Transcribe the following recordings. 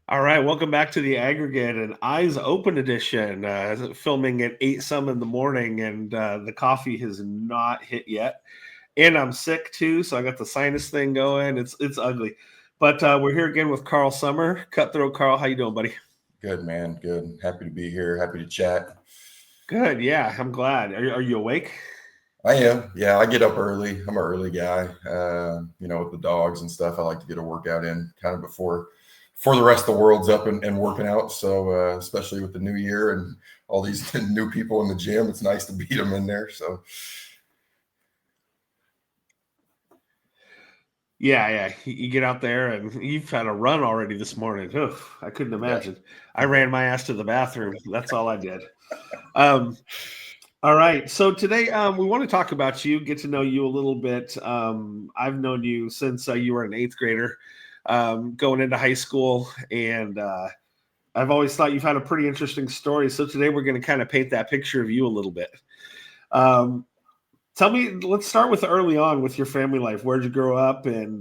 All right, welcome back to the Aggregate and Eyes Open edition. Filming at 8 some in the morning, and the coffee has not hit yet. And I'm sick too, so I got the sinus thing going. It's ugly, but we're here again with Carl Sommer, Cutthroat. Carl, how you doing, buddy? Good, man. Good. Happy to be here. Happy to chat. Good, yeah, I'm glad. Are you awake? I am. Yeah, I get up early. I'm an early guy. With the dogs and stuff, I like to get a workout in kind of before the rest of the world's up and working out. So, especially with the new year and all these new people in the gym, it's nice to beat them in there. So, Yeah. You get out there, and you've had a run already this morning. Oof, I couldn't yeah, imagine. I yeah. ran my ass to the bathroom. That's all I did. Um, All right. So today we want to talk about you, get to know you a little bit. I've known you since you were an eighth grader, going into high school, and I've always thought you've had a pretty interesting story. So today we're going to kind of paint that picture of you a little bit. Um, Tell me, let's start with early on with your family life. Where'd you grow up, and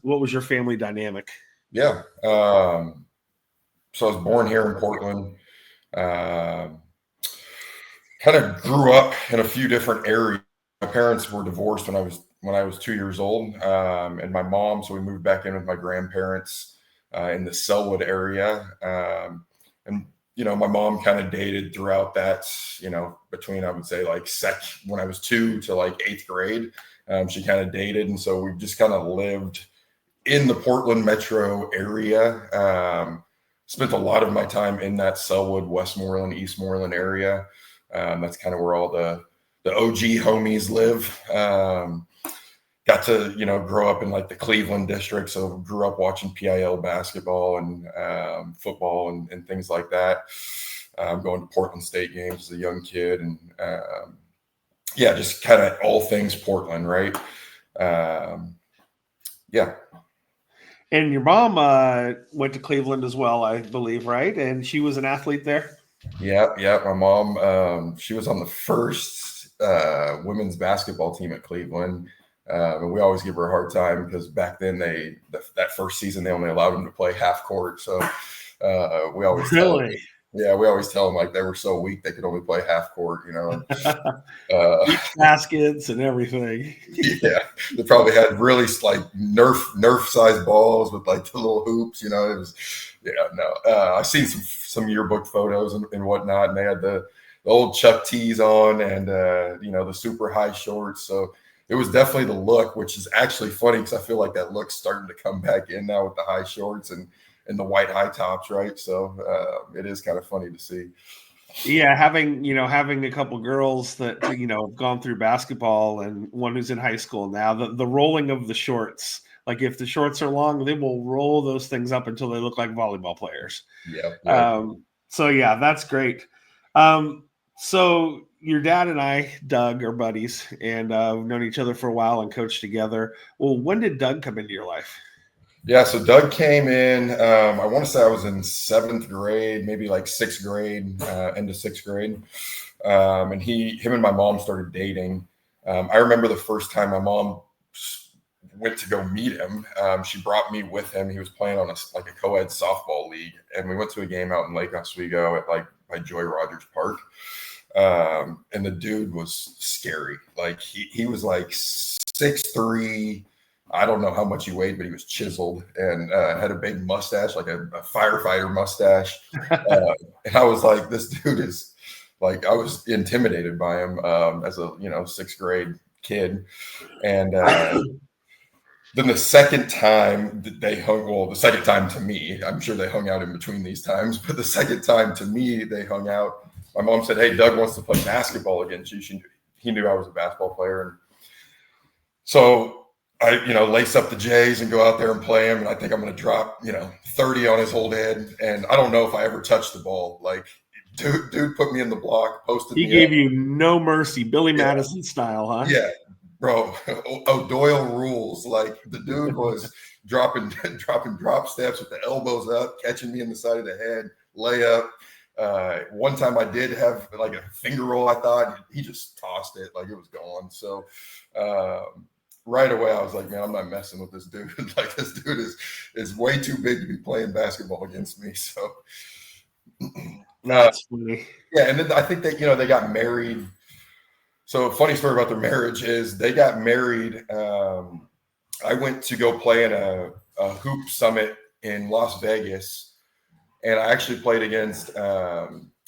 what was your family dynamic? Yeah. So I was born here in Portland. Um, Kind of grew up in a few different areas. My parents were divorced when I was 2 years old, and my mom. So we moved back in with my grandparents in the Selwood area, and my mom kind of dated throughout that. Between I would say like when I was two to like eighth grade, she kind of dated, and so we just kind of lived in the Portland metro area. Spent a lot of my time in that Selwood, Westmoreland, Eastmoreland area. That's kind of where all the OG homies live. Got to grow up in like the Cleveland district, so grew up watching PIL basketball and football and things like that. Going to Portland State games as a young kid, and yeah, just kind of all things Portland, right? Um, yeah, And your mom went to Cleveland as well, I believe, right? And she was an athlete there. yeah. My mom, she was on the first women's basketball team at Cleveland. And we always give her a hard time because back then that first season they only allowed them to play half court. So we always tell them, Really? yeah, we always tell them like they were so weak they could only play half court. And uh, Each baskets and everything. yeah, they probably had really like Nerf sized balls with like the little hoops. It was yeah, no. I've seen some yearbook photos and whatnot, and they had the old Chuck tees on and the super high shorts. So it was definitely the look, which is actually funny because I feel like that look's starting to come back in now with the high shorts and the white high tops, right? So it is kind of funny to see. Yeah, having a couple girls that have gone through basketball, and one who's in high school now, the rolling of the shorts. Like if the shorts are long, they will roll those things up until they look like volleyball players. Yep. So yeah, that's great. Um, so your dad and I, Doug, are buddies, and we've known each other for a while and coached together. Well, when did Doug come into your life? Yeah, so Doug came in. I want to say I was in seventh grade, maybe like sixth grade, end of sixth grade, and him and my mom started dating. I remember the first time my mom went to go meet him. She brought me with him. He was playing on a co-ed softball league, and we went to a game out in Lake Oswego at like by Joy Rogers Park. And the dude was scary. Like he was like 6'3". I don't know how much he weighed, but he was chiseled and had a big mustache, like a firefighter mustache. And I was like, this dude is like, I was intimidated by him as a sixth grade kid. And then the second time that they hung, well, the second time to me, I'm sure they hung out in between these times, but the second time to me, they hung out. My mom said, "Hey, Doug wants to play basketball again." He knew I was a basketball player, and so I, lace up the J's and go out there and play him. And I think I'm going to drop, 30 on his whole head. And I don't know if I ever touched the ball. Like, dude put me in the block, posted He me up. gave you no mercy, Billy Yeah, Madison style, huh? yeah, bro. O'Doyle rules. Like the dude was dropping drop steps with the elbows up, catching me in the side of the head, layup. One time I did have like a finger roll. I thought he just tossed it like it was gone. So right away I was like, man, I'm not messing with this dude. Like this dude is way too big to be playing basketball against me. So That's funny. yeah, and then I think that they got married. So a funny story about their marriage is they got married. I went to go play in a hoop summit in Las Vegas, and I actually played against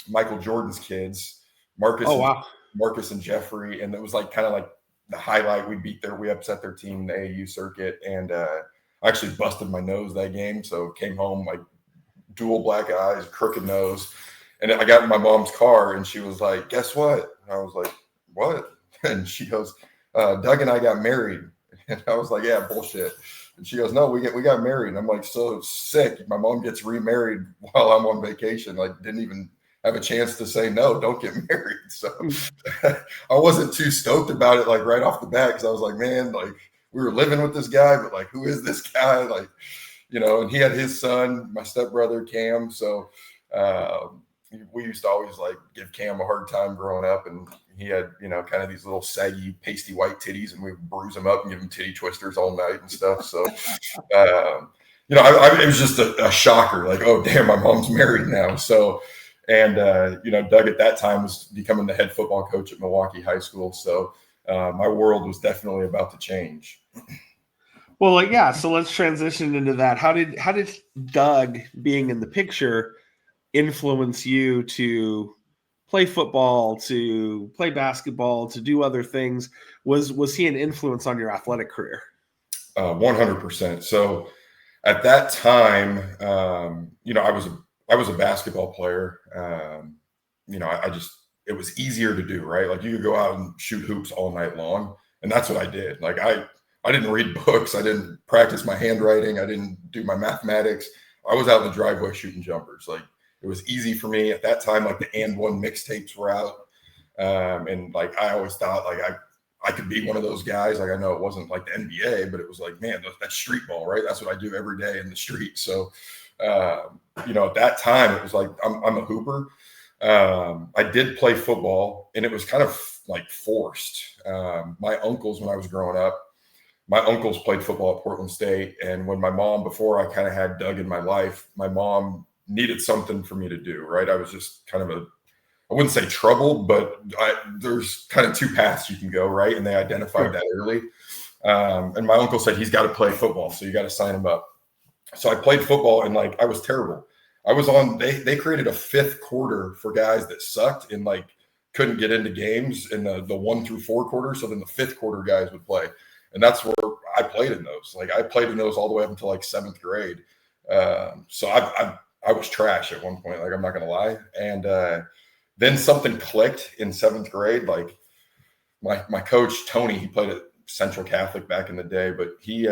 Michael Jordan's kids, Marcus. Oh, wow. Marcus and Jeffrey, and it was like kind of like the highlight. We upset their team in the AAU circuit, and I actually busted my nose that game. So came home like dual black eyes, crooked nose, and I got in my mom's car, and she was like, "Guess what?" And I was like, "What?" And she goes, "Doug and I got married," and I was like, "Yeah, bullshit." And she goes, "No, we got married." And I'm like, so sick. My mom gets remarried while I'm on vacation. Like, didn't even have a chance to say no, don't get married. So I wasn't too stoked about it, like right off the bat, because I was like, man, like we were living with this guy, but like, who is this guy? Like, and he had his son, my stepbrother Cam. So we used to always like give Cam a hard time growing up, and he had kind of these little saggy, pasty white titties, and we would bruise him up and give him titty twisters all night and stuff. So it was just a shocker, like, oh damn, my mom's married now. So. And, Doug at that time was becoming the head football coach at Milwaukee High School. So my world was definitely about to change. Well, yeah. So let's transition into that. How did Doug being in the picture influence you to play football, to play basketball, to do other things? Was he an influence on your athletic career? 100%. So at that time, I was a basketball player. It was easier to do, right? Like you could go out and shoot hoops all night long. And that's what I did. Like I didn't read books. I didn't practice my handwriting. I didn't do my mathematics. I was out in the driveway shooting jumpers. Like it was easy for me at that time. Like the And One mixtapes were out. And like, I always thought like I could be one of those guys. Like I know it wasn't like the NBA, but it was like, man, that's street ball, right? That's what I do every day in the street. So, at that time it was like, I'm a hooper. I did play football, and it was kind of like forced. My uncles, when I was growing up, my uncles played football at Portland State. And when before I kind of had Doug in my life, my mom needed something for me to do, right? I was just kind of I wouldn't say troubled, but there's kind of two paths you can go, right? And they identified that early. And my uncle said, he's got to play football, so you got to sign him up. So I played football, and like I was terrible. I was on. They created a fifth quarter for guys that sucked and like couldn't get into games in the 1 through 4 quarters. So then the fifth quarter guys would play, and that's where I played in those. Like I played in those all the way up until like 7th grade. So I was trash at one point. Like I'm not gonna lie. And then something clicked in 7th grade. Like my coach Tony, he played at Central Catholic back in the day, but he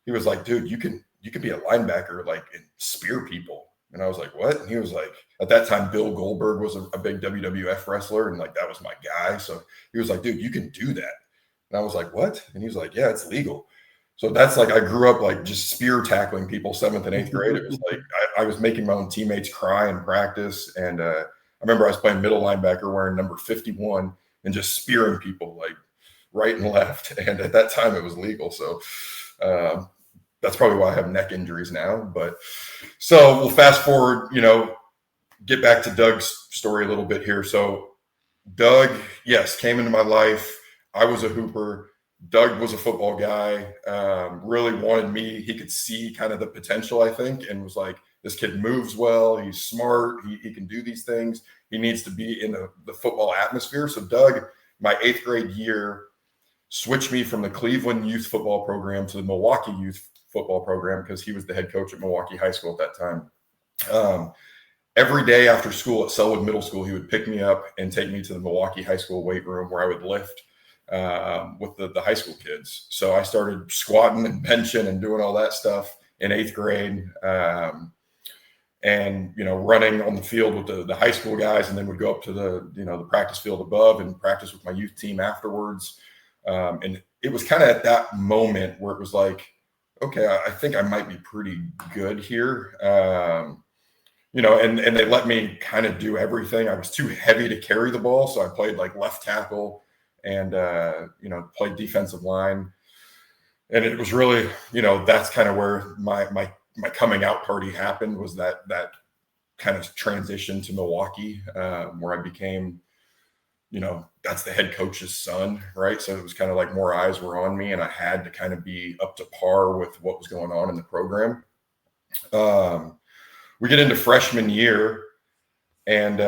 was like, dude, you can be a linebacker, like, and spear people. And I was like, what? And he was like, at that time, Bill Goldberg was a big WWF wrestler. And like, that was my guy. So he was like, dude, you can do that. And I was like, what? And he was like, yeah, it's legal. So that's like, I grew up like just spear tackling people 7th and 8th grade. It was like, I was making my own teammates cry in practice. And I remember I was playing middle linebacker wearing number 51 and just spearing people like right and left. And at that time it was legal. So, that's probably why I have neck injuries now. But so we'll fast forward, get back to Doug's story a little bit here. So Doug, yes, came into my life. I was a hooper. Doug was a football guy, really wanted me. He could see kind of the potential, I think, and was like, this kid moves well. He's smart. He can do these things. He needs to be in the football atmosphere. So Doug, my 8th grade year, switched me from the Cleveland youth football program to the Milwaukee youth football program because he was the head coach at Milwaukee High School at that time. Every day after school at Selwood Middle School, he would pick me up and take me to the Milwaukee High School weight room where I would lift with the high school kids. So I started squatting and benching and doing all that stuff in 8th grade. And running on the field with the high school guys, and then would go up to the practice field above and practice with my youth team afterwards. And it was kind of at that moment where it was like, okay, I think I might be pretty good here. And they let me kind of do everything. I was too heavy to carry the ball, so I played like left tackle and played defensive line. And it was really, that's kind of where my coming out party happened, was that kind of transition to Milwaukee, where I became, that's the head coach's son, right? So it was kind of like more eyes were on me, and I had to kind of be up to par with what was going on in the program. We get into freshman year, and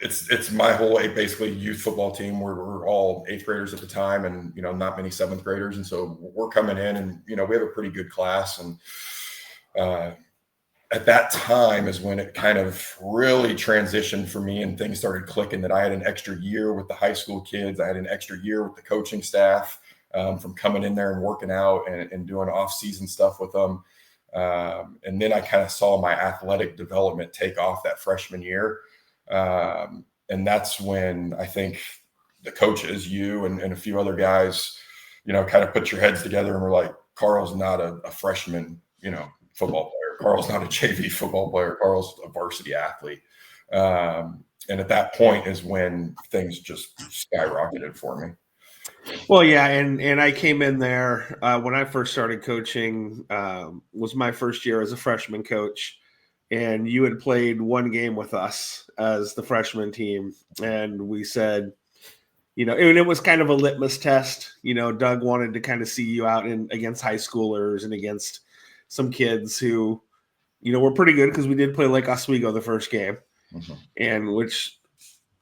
it's my whole basically youth football team. We're all 8th graders at the time, and not many 7th graders, and so we're coming in, and we have a pretty good class. And at that time is when it kind of really transitioned for me, and things started clicking, that I had an extra year with the high school kids. I had an extra year with the coaching staff, from coming in there and working out and doing off-season stuff with them. And then I kind of saw my athletic development take off that freshman year. And that's when I think the coaches, you and a few other guys, kind of put your heads together and were like, Carl's not a freshman, football player. Carl's not a JV football player. Carl's a varsity athlete. And at that point is when things just skyrocketed for me. Well, yeah, and I came in there when I first started coaching. Was my first year as a freshman coach, and you had played one game with us as the freshman team, and we said, and it was kind of a litmus test. Doug wanted to kind of see you out against high schoolers and against some kids who, were pretty good, because we did play Lake Oswego the first game, and which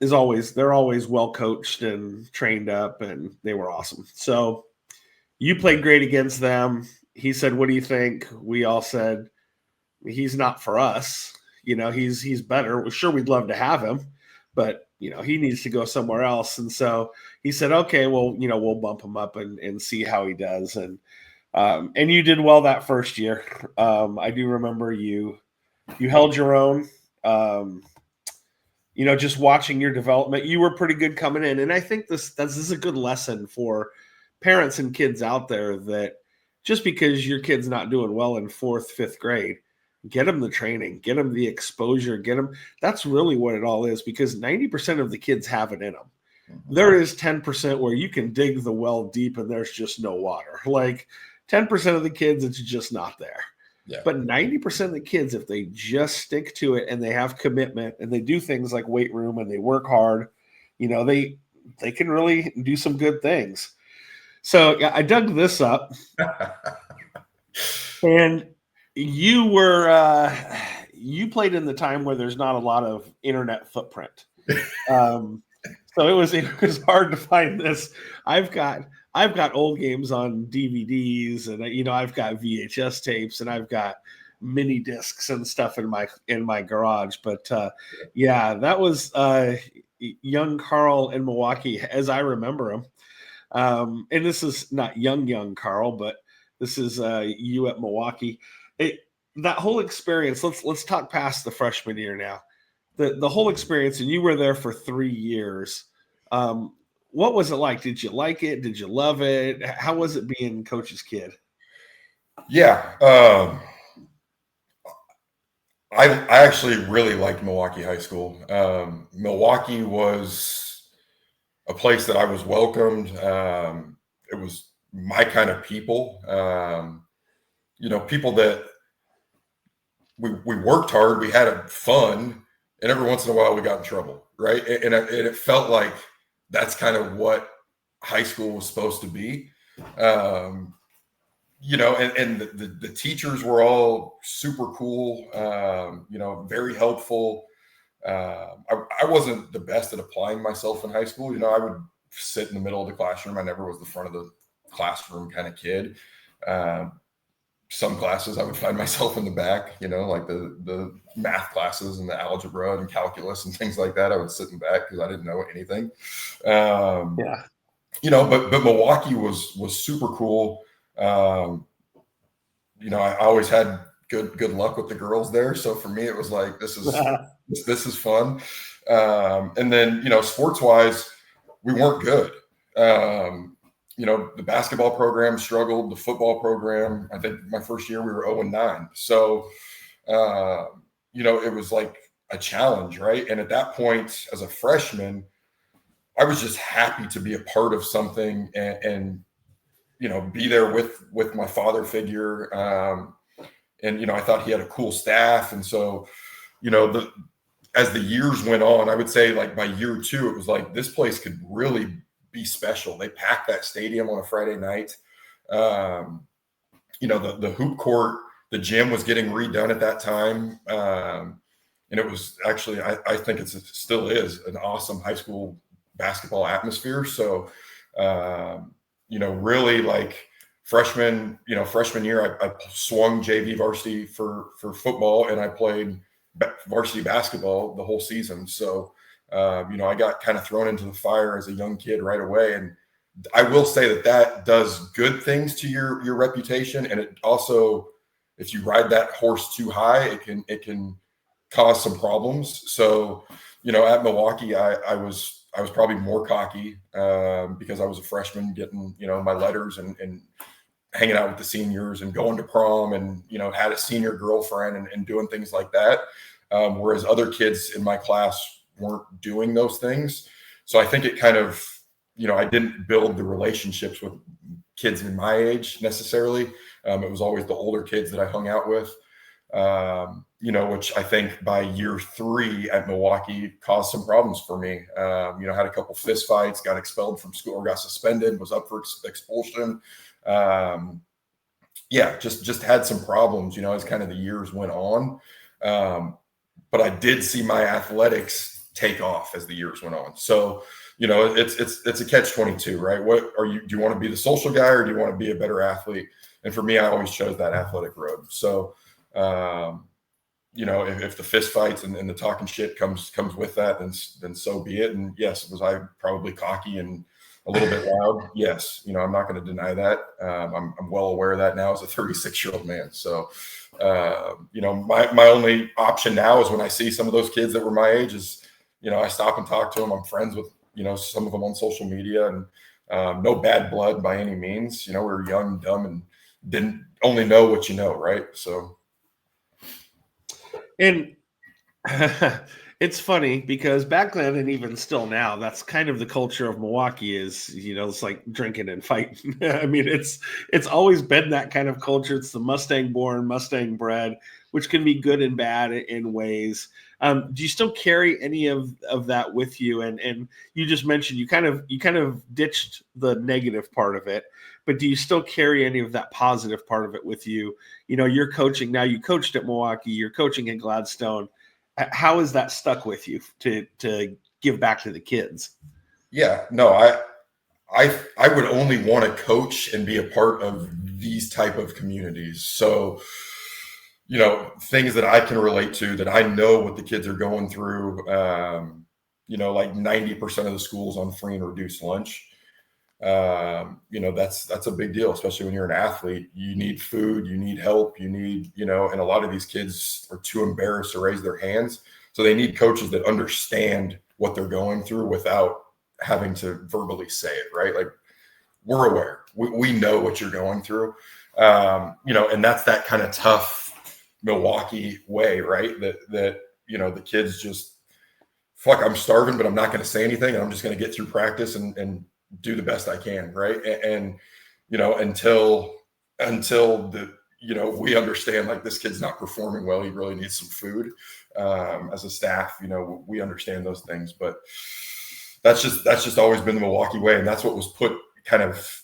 is they're always well coached and trained up, and they were awesome. So you played great against them. He said, "What do you think?" We all said, "He's not for us. He's better. Sure, we'd love to have him, but he needs to go somewhere else." And so he said, "Okay, well, we'll bump him up and see how he does." And you did well that first year. I do remember you held your own. Just watching your development, you were pretty good coming in. And I think this is a good lesson for parents and kids out there, that just because your kid's not doing well in 4th, 5th grade, get them the training, get them the exposure, get them. That's really what it all is, because 90% of the kids have it in them. There is 10% where you can dig the well deep and there's just no water. Like 10% of the kids, it's just not there. Yeah. But 90% of the kids, if they just stick to it and they have commitment and they do things like weight room and they work hard, they can really do some good things. So I dug this up, and you you played in the time where there's not a lot of internet footprint. So it was hard to find this. I've got old games on DVDs, and I've got VHS tapes, and I've got mini discs and stuff in my garage. But that was young Carl in Milwaukee, as I remember him. And this is not young Carl, but this is you at Milwaukee. That whole experience. Let's talk past the freshman year now. The whole experience, and you were there for 3 years. What was it like? Did you like it? Did you love it? How was it being coach's kid? Yeah. I actually really liked Milwaukee High School. Milwaukee was a place that I was welcomed. It was my kind of people. People that we worked hard, we had fun, and every once in a while we got in trouble, right? And it felt like that's kind of what high school was supposed to be. And the teachers were all super cool, very helpful. I wasn't the best at applying myself in high school. I would sit in the middle of the classroom. I never was the front of the classroom kind of kid. Some classes I would find myself in the back, like the math classes and the algebra and calculus and things like that. I would sit in the back because I didn't know anything. But Milwaukee was super cool. I always had good luck with the girls there. So for me, it was like, this is fun. And then, sports wise, we weren't good. The basketball program struggled, the football program, I think my first year we were 0-9. So, it was like a challenge, right? And at that point, as a freshman, I was just happy to be a part of something and be there with my father figure. And I thought he had a cool staff. And so, as the years went on, I would say like by year 2, it was like this place could really be special. They packed that stadium on a Friday night. The hoop court, the gym was getting redone at that time. And it was actually, I think it still is an awesome high school basketball atmosphere. So, really like freshman year, I swung JV varsity for football, and I played varsity basketball the whole season. So, I got kind of thrown into the fire as a young kid right away. And I will say that does good things to your reputation. And it also, if you ride that horse too high, it can cause some problems. So, at Milwaukee, I was probably more cocky because I was a freshman getting, my letters and hanging out with the seniors and going to prom and, had a senior girlfriend and doing things like that. Whereas other kids in my class weren't doing those things. So I think it kind of, I didn't build the relationships with kids in my age necessarily. It was always the older kids that I hung out with. Which I think by year 3 at Milwaukee caused some problems for me. Had a couple fist fights, got expelled from school or got suspended, was up for expulsion. Just had some problems, as kind of the years went on. But I did see my athletics take off as the years went on. So, it's a catch-22, right? What are you? Do you want to be the social guy or do you want to be a better athlete? And for me, I always chose that athletic road. So, if the fist fights and the talking shit comes with that, then so be it. And yes, was I probably cocky and a little bit loud? Yes. I'm not going to deny that. I'm well aware of that now as a 36-year-old man. So, my only option now is when I see some of those kids that were my age is, I stop and talk to them. I'm friends with, some of them on social media, and no bad blood by any means. We were young and dumb and didn't only know what you know. Right. So. And it's funny because back then and even still now, that's kind of the culture of Milwaukee is, it's like drinking and fighting. I mean, it's always been that kind of culture. It's the Mustang born, Mustang bred, which can be good and bad in ways. Do you still carry any of that with you? And you just mentioned you kind of ditched the negative part of it, but do you still carry any of that positive part of it with you? You're coaching now. You coached at Milwaukee. You're coaching at Gladstone. How is that stuck with you to give back to the kids? Yeah, no, I would only want to coach and be a part of these type of communities. So, things that I can relate to, that I know what the kids are going through. Like 90% of the schools on free and reduced lunch. That's a big deal, especially when you're an athlete. You need food, you need help, you need, and a lot of these kids are too embarrassed to raise their hands. So they need coaches that understand what they're going through without having to verbally say it, right? Like, we're aware, we know what you're going through. And that's that kind of tough Milwaukee way, right? That the kids just, fuck, I'm starving, but I'm not going to say anything. And I'm just going to get through practice and do the best I can. Right. And until we understand, like, this kid's not performing well, he really needs some food. As a staff, we understand those things, but that's just always been the Milwaukee way. And that's what was put kind of,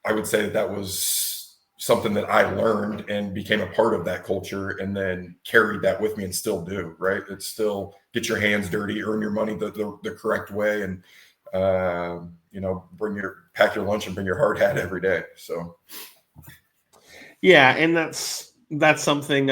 I would say that was something that I learned and became a part of that culture, and then carried that with me and still do. Right. It's still get your hands dirty, earn your money the correct way. And, pack your lunch and bring your hard hat every day. So. Yeah. And that's something,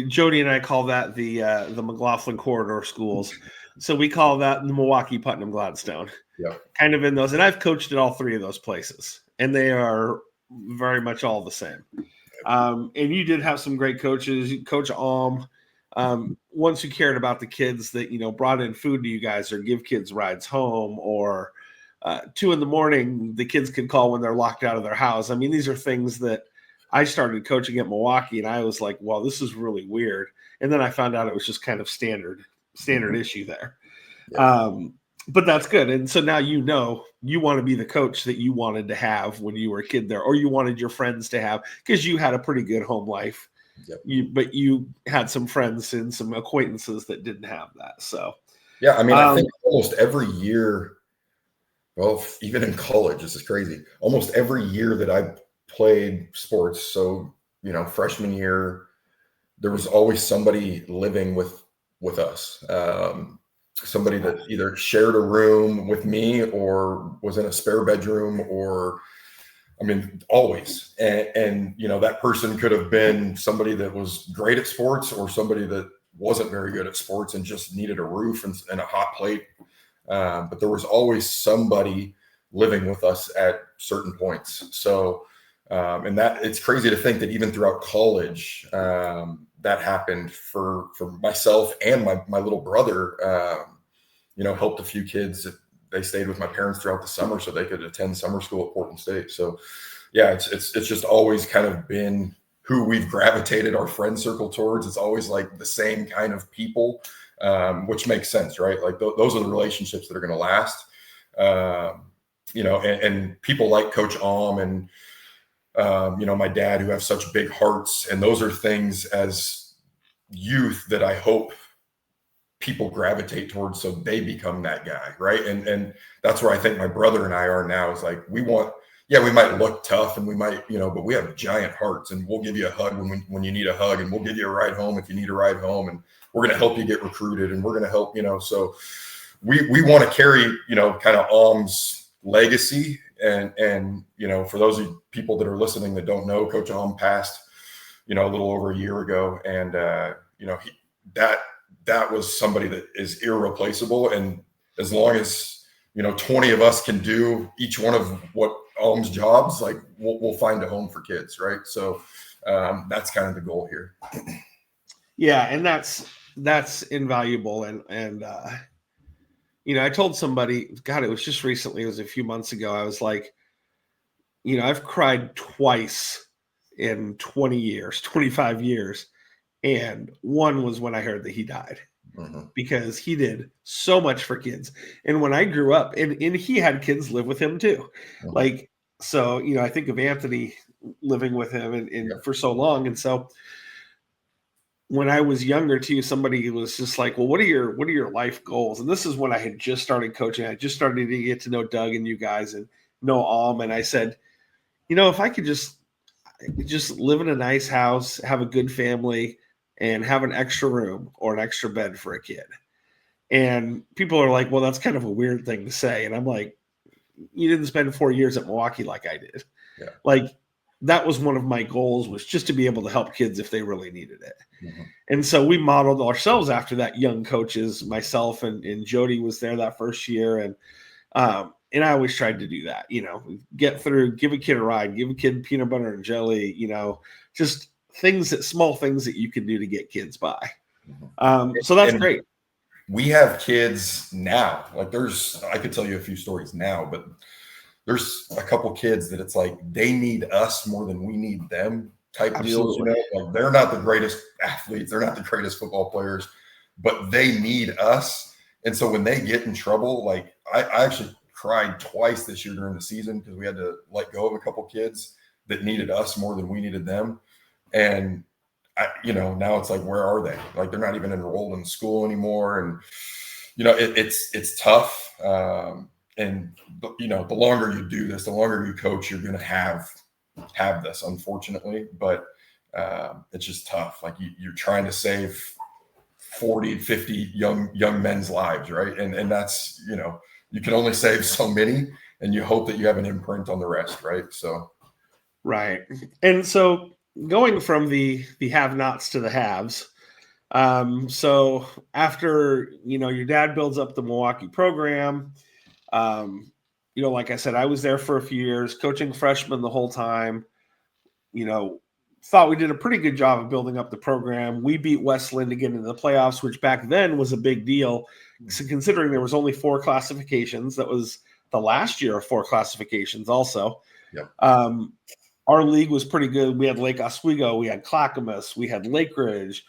Jody and I call that the McLaughlin corridor schools. So we call that the Milwaukee, Putnam, Gladstone. Yeah. Kind of in those. And I've coached at all 3 of those places, and they are very much all the same. And you did have some great coaches, Coach Alm, once who cared about the kids that, brought in food to you guys or give kids rides home, or 2 a.m, the kids could call when they're locked out of their house. I mean, these are things that I started coaching at Milwaukee, and I was like, well, this is really weird. And then I found out it was just kind of standard issue there. Yeah. but that's good. And so now you want to be the coach that you wanted to have when you were a kid there, or you wanted your friends to have, because you had a pretty good home life. Yep. But you had some friends and some acquaintances that didn't have that. So yeah, I mean, I think almost every year, well, even in college, this is crazy. Almost every year that I played sports, so freshman year, there was always somebody living with us. Somebody that either shared a room with me or was in a spare bedroom, or I mean, always. And that person could have been somebody that was great at sports, or somebody that wasn't very good at sports and just needed a roof and a hot plate. But there was always somebody living with us at certain points. So, and that it's crazy to think that even throughout college, that happened for myself and my little brother. Helped a few kids. They stayed with my parents throughout the summer so they could attend summer school at Portland State. So, yeah, it's just always kind of been who we've gravitated our friend circle towards. It's always like the same kind of people, which makes sense, right? Like those are the relationships that are going to last. And people like Coach Alm and my dad, who have such big hearts, and those are things as youth that I hope people gravitate towards, so they become that guy, right? And that's where I think my brother and I are now, is like, we might look tough, and we might, but we have giant hearts, and we'll give you a hug when you need a hug, and we'll give you a ride home if you need a ride home, and we're going to help you get recruited, and we're going to help, so we want to carry, kind of Alm's legacy. And for those of you people that are listening that don't know, Coach Alm passed, a little over a year ago. And, that was somebody that is irreplaceable. And as long as, 20 of us can do each one of what Alm's jobs, like we'll find a home for kids. Right. So that's kind of the goal here. Yeah. And that's invaluable. And I told somebody, God, it was just recently, it was a few months ago. I was like, I've cried twice in 20 years, 25 years. And one was when I heard that he died, because he did so much for kids. And when I grew up, and he had kids live with him too. Like, so, I think of Anthony living with him and for so long. And so when I was younger too, somebody was just like, well, what are your life goals? And this is when I had just started coaching. I just started to get to know Doug and you guys and know Alm. And I said, if I could just live in a nice house, have a good family, and have an extra room or an extra bed for a kid. And people are like, well, that's kind of a weird thing to say. And I'm like, you didn't spend 4 years at Milwaukee like I did. Yeah. Like, that was one of my goals, was just to be able to help kids if they really needed it. And so we modeled ourselves after that, young coaches, myself and Jody was there that first year. And I always tried to do that, get through, give a kid a ride, give a kid peanut butter and jelly, just small things that you can do to get kids by. So that's great. We have kids now, like I could tell you a few stories now, but there's a couple kids that it's like they need us more than we need them type deals. Like they're not the greatest athletes, they're not the greatest football players, but they need us. And so when they get in trouble, like I actually cried twice this year during the season because we had to let go of a couple kids that needed us more than we needed them. And now it's like, where are they? Like, they're not even enrolled in school anymore. And, it's tough. And the longer you do this, the longer you coach, you're going to have this, unfortunately, but it's just tough. Like you're trying to save 40, 50 young men's lives. Right. And that's, you can only save so many, and you hope that you have an imprint on the rest. Right. So. Right. And so going from the have-nots to the haves. So after, your dad builds up the Milwaukee program, like I said, I was there for a few years, coaching freshmen the whole time, thought we did a pretty good job of building up the program. We beat Westland to get into the playoffs, which back then was a big deal. So considering there was only 4 classifications, that was the last year of 4 classifications also. Yep. Our league was pretty good. We had Lake Oswego, we had Clackamas, we had Lake Ridge,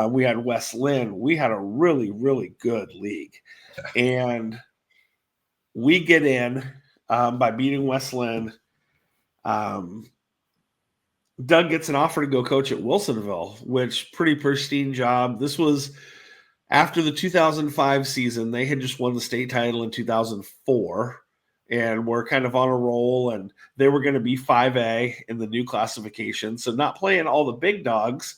we had West Lynn. We had a really, really good league. And We get in by beating West Lynn. Doug gets an offer to go coach at Wilsonville, which pretty pristine job. This was after the 2005 season. They had just won the state title in 2004 and were kind of on a roll, and they were going to be 5A in the new classification. So not playing all the big dogs.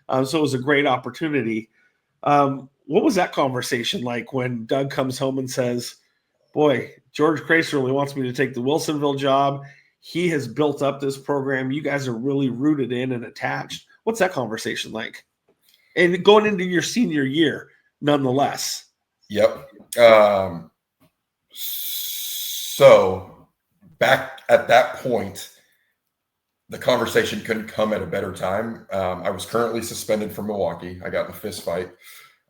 So it was a great opportunity. What was that conversation like when Doug comes home and says, boy, George Cracer really wants me to take the Wilsonville job. He has built up this program. You guys are really rooted in and attached. What's that conversation like? And going into your senior year, nonetheless. Yep. So back at that point, the conversation couldn't come at a better time. I was currently suspended from Milwaukee. I got in a fist fight,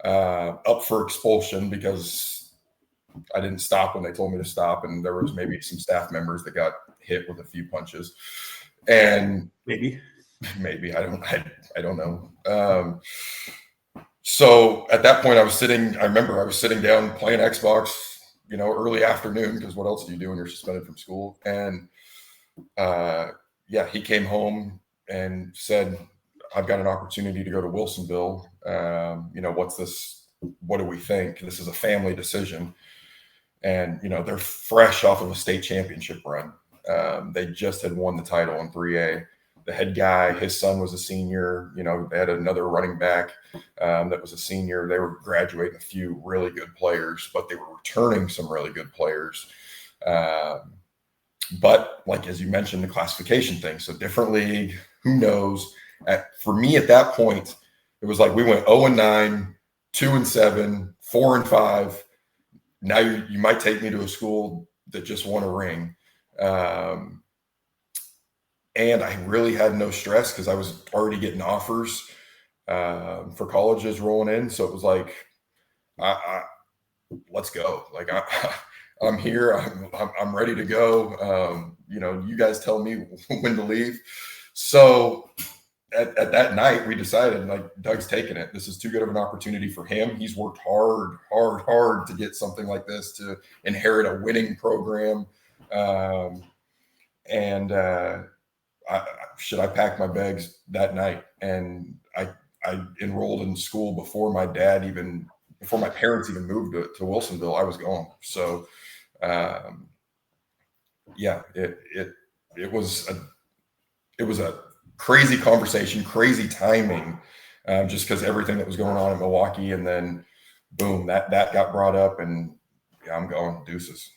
up for expulsion because I didn't stop when they told me to stop. And there was maybe some staff members that got hit with a few punches. And maybe I don't know. So at that point I remember I was sitting down playing Xbox, early afternoon, because what else do you do when you're suspended from school? And he came home and said, I've got an opportunity to go to Wilsonville. What's this? What do we think? This is a family decision. And, they're fresh off of a state championship run. They just had won the title in 3A. The head guy, his son was a senior. They had another running back that was a senior. They were graduating a few really good players, but they were returning some really good players. But like, as you mentioned, the classification thing. So different league, who knows? For me at that point, it was like we went 0-9, 2-7, 4-5. Now you might take me to a school that just won a ring. And I really had no stress because I was already getting offers for colleges rolling in. So it was like, let's go. Like I'm here. I'm ready to go. You guys tell me when to leave. So at that night, we decided, like, Doug's taking it. This is too good of an opportunity for him. He's worked hard to get something like this, to inherit a winning program. I packed my bags that night, and I enrolled in school before my parents even moved to Wilsonville. I was gone. So, it was a crazy conversation, crazy timing, just because everything that was going on in Milwaukee, and then boom, that got brought up, and I'm going, deuces.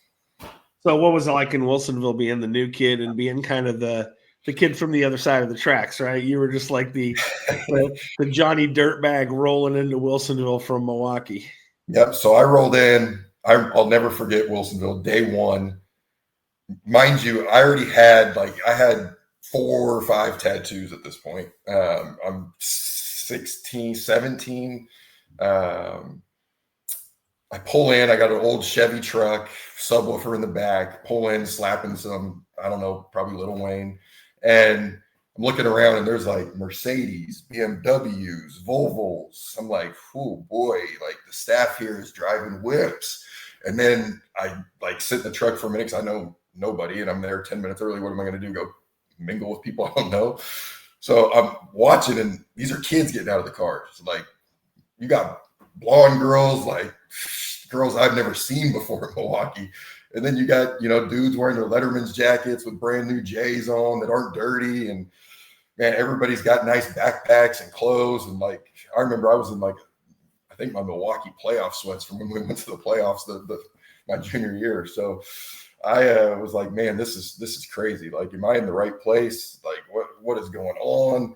So what was it like in Wilsonville being the new kid and being kind of the kid from the other side of the tracks, right? You were just like the Johnny Dirtbag rolling into Wilsonville from Milwaukee. Yep. So I rolled in. I'll never forget Wilsonville, day one. Mind you, I had 4 or 5 tattoos at this point. I'm 16, 17. I pull in, I got an old Chevy truck, subwoofer in the back, pull in, slapping some, I don't know, probably Lil Wayne. And I'm looking around, and there's like Mercedes, BMWs, Volvos. I'm like, oh boy, like the staff here is driving whips. And then I like sit in the truck for a minute because I know nobody, and I'm there 10 minutes early. What am I going to do? Go mingle with people I don't know? So I'm watching, and these are kids getting out of the cars. Like, you got blonde girls, like girls I've never seen before in Milwaukee. And then you got, dudes wearing their Letterman's jackets with brand new J's on that aren't dirty. And man, everybody's got nice backpacks and clothes. And like, I remember I was in I think my Milwaukee playoff sweats from when we went to the playoffs my junior year. So I was like, man, this is crazy. Like, am I in the right place? Like, what is going on?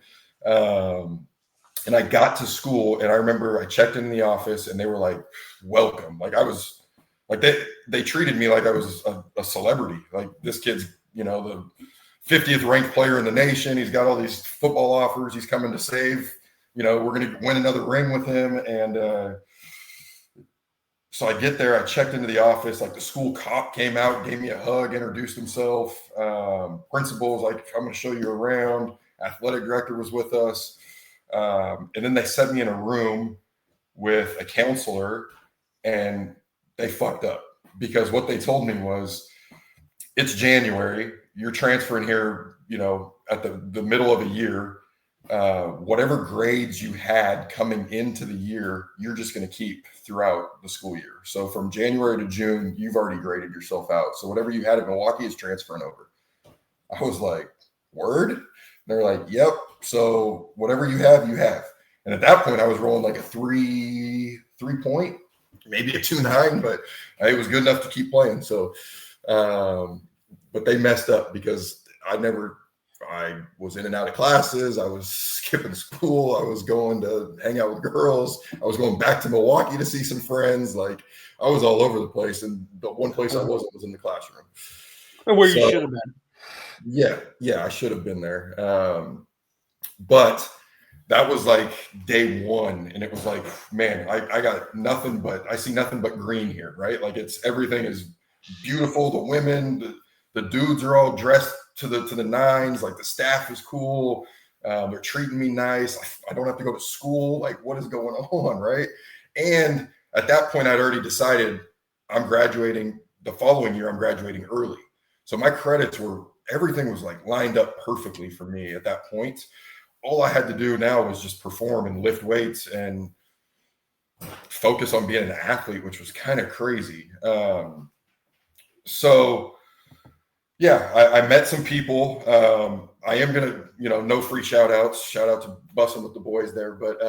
And I got to school, and I remember I checked in the office, and they were like, welcome. Like, I was like, they treated me like I was a celebrity. Like, this kid's, the 50th ranked player in the nation. He's got all these football offers. He's coming to save, we're going to win another ring with him. And so I get there, I checked into the office, like the school cop came out, gave me a hug, introduced himself. Principal was like, I'm going to show you around. Athletic director was with us. And then they set me in a room with a counselor, and they fucked up. because what they told me was, it's January, you're transferring here, at the middle of a year. Whatever grades you had coming into the year, you're just going to keep throughout the school year. So from January to June, you've already graded yourself out. So whatever you had at Milwaukee is transferring over. I was like, word? And they're like, yep. So whatever you have, you have. And at that point, I was rolling like a 3.3, maybe a 2.9, but it was good enough to keep playing. So, but they messed up because I was in and out of classes. I was skipping school. I was going to hang out with girls. I was going back to Milwaukee to see some friends. Like, I was all over the place. And the one place I wasn't was in the classroom. Where you should have been. Yeah, I should have been there. But that was like day one. And it was like, man, I got nothing but, I see nothing but green here, right? Like, everything is beautiful. The women, the dudes are all dressed to the nines. Like, the staff is cool. They're treating me nice. I don't have to go to school. Like, what is going on, right? And at that point, I'd already decided I'm graduating the following year. I'm graduating early. So my credits everything was like lined up perfectly for me at that point. All I had to do now was just perform and lift weights and focus on being an athlete, which was kind of crazy. So yeah, I met some people. I am going to, no free shout outs. Shout out to Bussin' with the boys there. But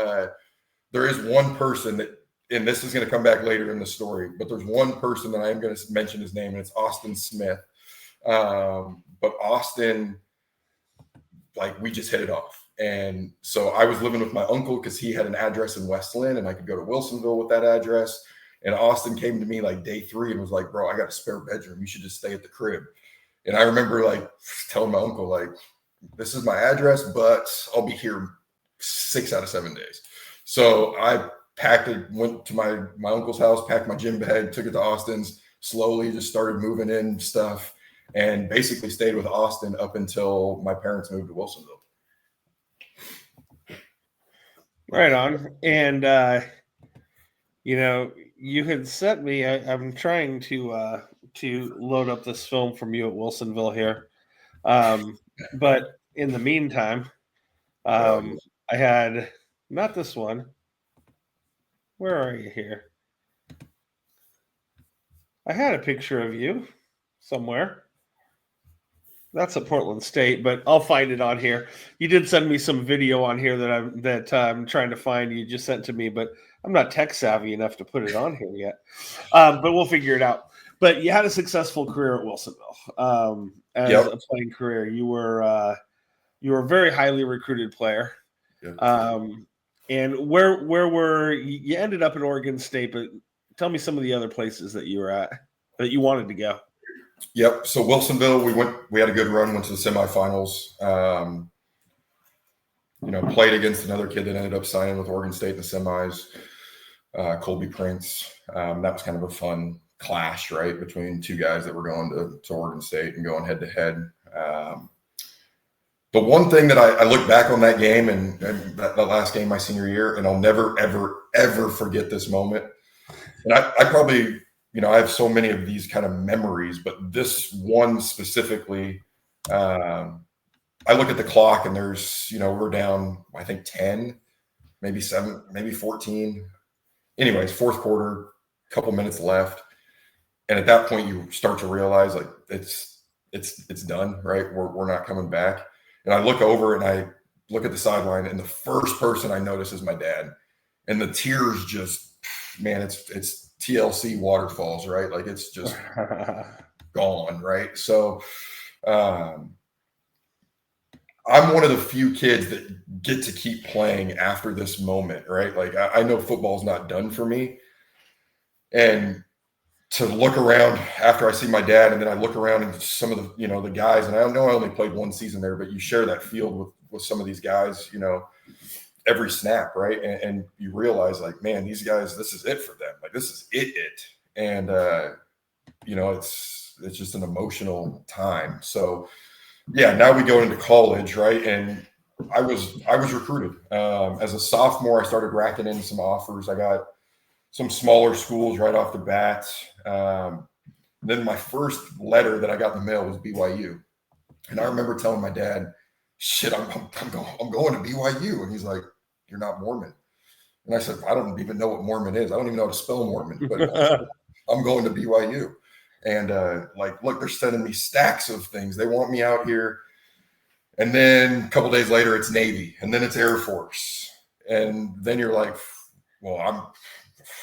there is one person that, and this is going to come back later in the story, but there's one person that I am going to mention his name, and it's Austin Smith. But Austin, like, we just hit it off. And so I was living with my uncle because he had an address in West Lynn and I could go to Wilsonville with that address. And Austin came to me like day 3 and was like, bro, I got a spare bedroom. You should just stay at the crib. And I remember like telling my uncle, like, this is my address, but I'll be here 6 out of 7 days. So I packed it, went to my uncle's house, packed my gym bag, took it to Austin's, slowly just started moving in stuff, and basically stayed with Austin up until my parents moved to Wilsonville. Right on. And, you had sent me, I'm trying to load up this film from you at Wilsonville here. But in the meantime, I had not this one. Where are you here? I had a picture of you somewhere. That's a Portland State, but I'll find it on here. You did send me some video on here that I'm trying to find. You just sent to me, but I'm not tech savvy enough to put it on here yet. But we'll figure it out. But you had a successful career at Wilsonville as a playing career. You were a very highly recruited player. Yep. And where were you? Ended up at Oregon State, but tell me some of the other places that you were at that you wanted to go. Yep. So Wilsonville, we had a good run, went to the semifinals. Played against another kid that ended up signing with Oregon State in the semis, Colby Prince. That was kind of a fun clash, right, between two guys that were going to Oregon State and going head to head. The one thing that I look back on that game and that last game my senior year, and I'll never, ever, ever forget this moment. And I probably, I have so many of these kind of memories, but this one specifically, I look at the clock and there's, we're down, I think 10, maybe 7, maybe 14. Anyways, fourth quarter, couple minutes left. And at that point you start to realize like it's done, right? We're not coming back. And I look over and I look at the sideline and the first person I notice is my dad. And the tears just, man, it's TLC waterfalls, right? Like it's just gone, right? So I'm one of the few kids that get to keep playing after this moment, right? Like I know football's not done for me. And to look around after I see my dad, and then I look around and some of the, the guys, and I know I only played one season there, but you share that field with some of these guys, every snap, right? And you realize like, man, these guys, this is it for them. Like this is it. And, it's just an emotional time. So yeah, now we go into college, right? And I was recruited as a sophomore. I started racking in some offers. I got some smaller schools right off the bat. And then my first letter that I got in the mail was BYU. And I remember telling my dad, shit, I'm going to BYU. And he's like, you're not Mormon. And I said, I don't even know what Mormon is. I don't even know how to spell Mormon, but I'm going to BYU. And look, they're sending me stacks of things. They want me out here. And then a couple days later, it's Navy, and then it's Air Force. And then you're like, well,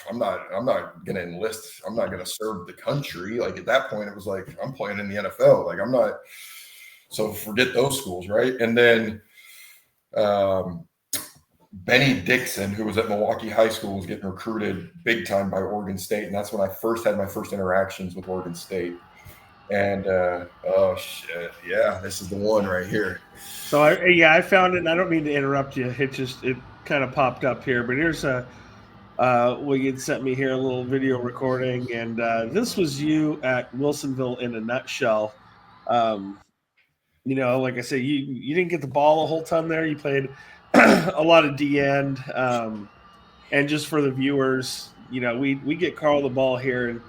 I'm not going to enlist. I'm not going to serve the country. Like at that point, it was like, I'm playing in the NFL. Like I'm not. So forget those schools, right? And then Benny Dixon, who was at Milwaukee High School, was getting recruited big time by Oregon State. And that's when I first had my first interactions with Oregon State. And oh shit, yeah, this is the one right here. So I found it, and I don't mean to interrupt you. It kind of popped up here, but here's what you'd sent me here, a little video recording, and this was you at Wilsonville in a nutshell. Like I said, you didn't get the ball a whole ton there. You played a lot of D end, and just for the viewers, we get Carl the ball here, and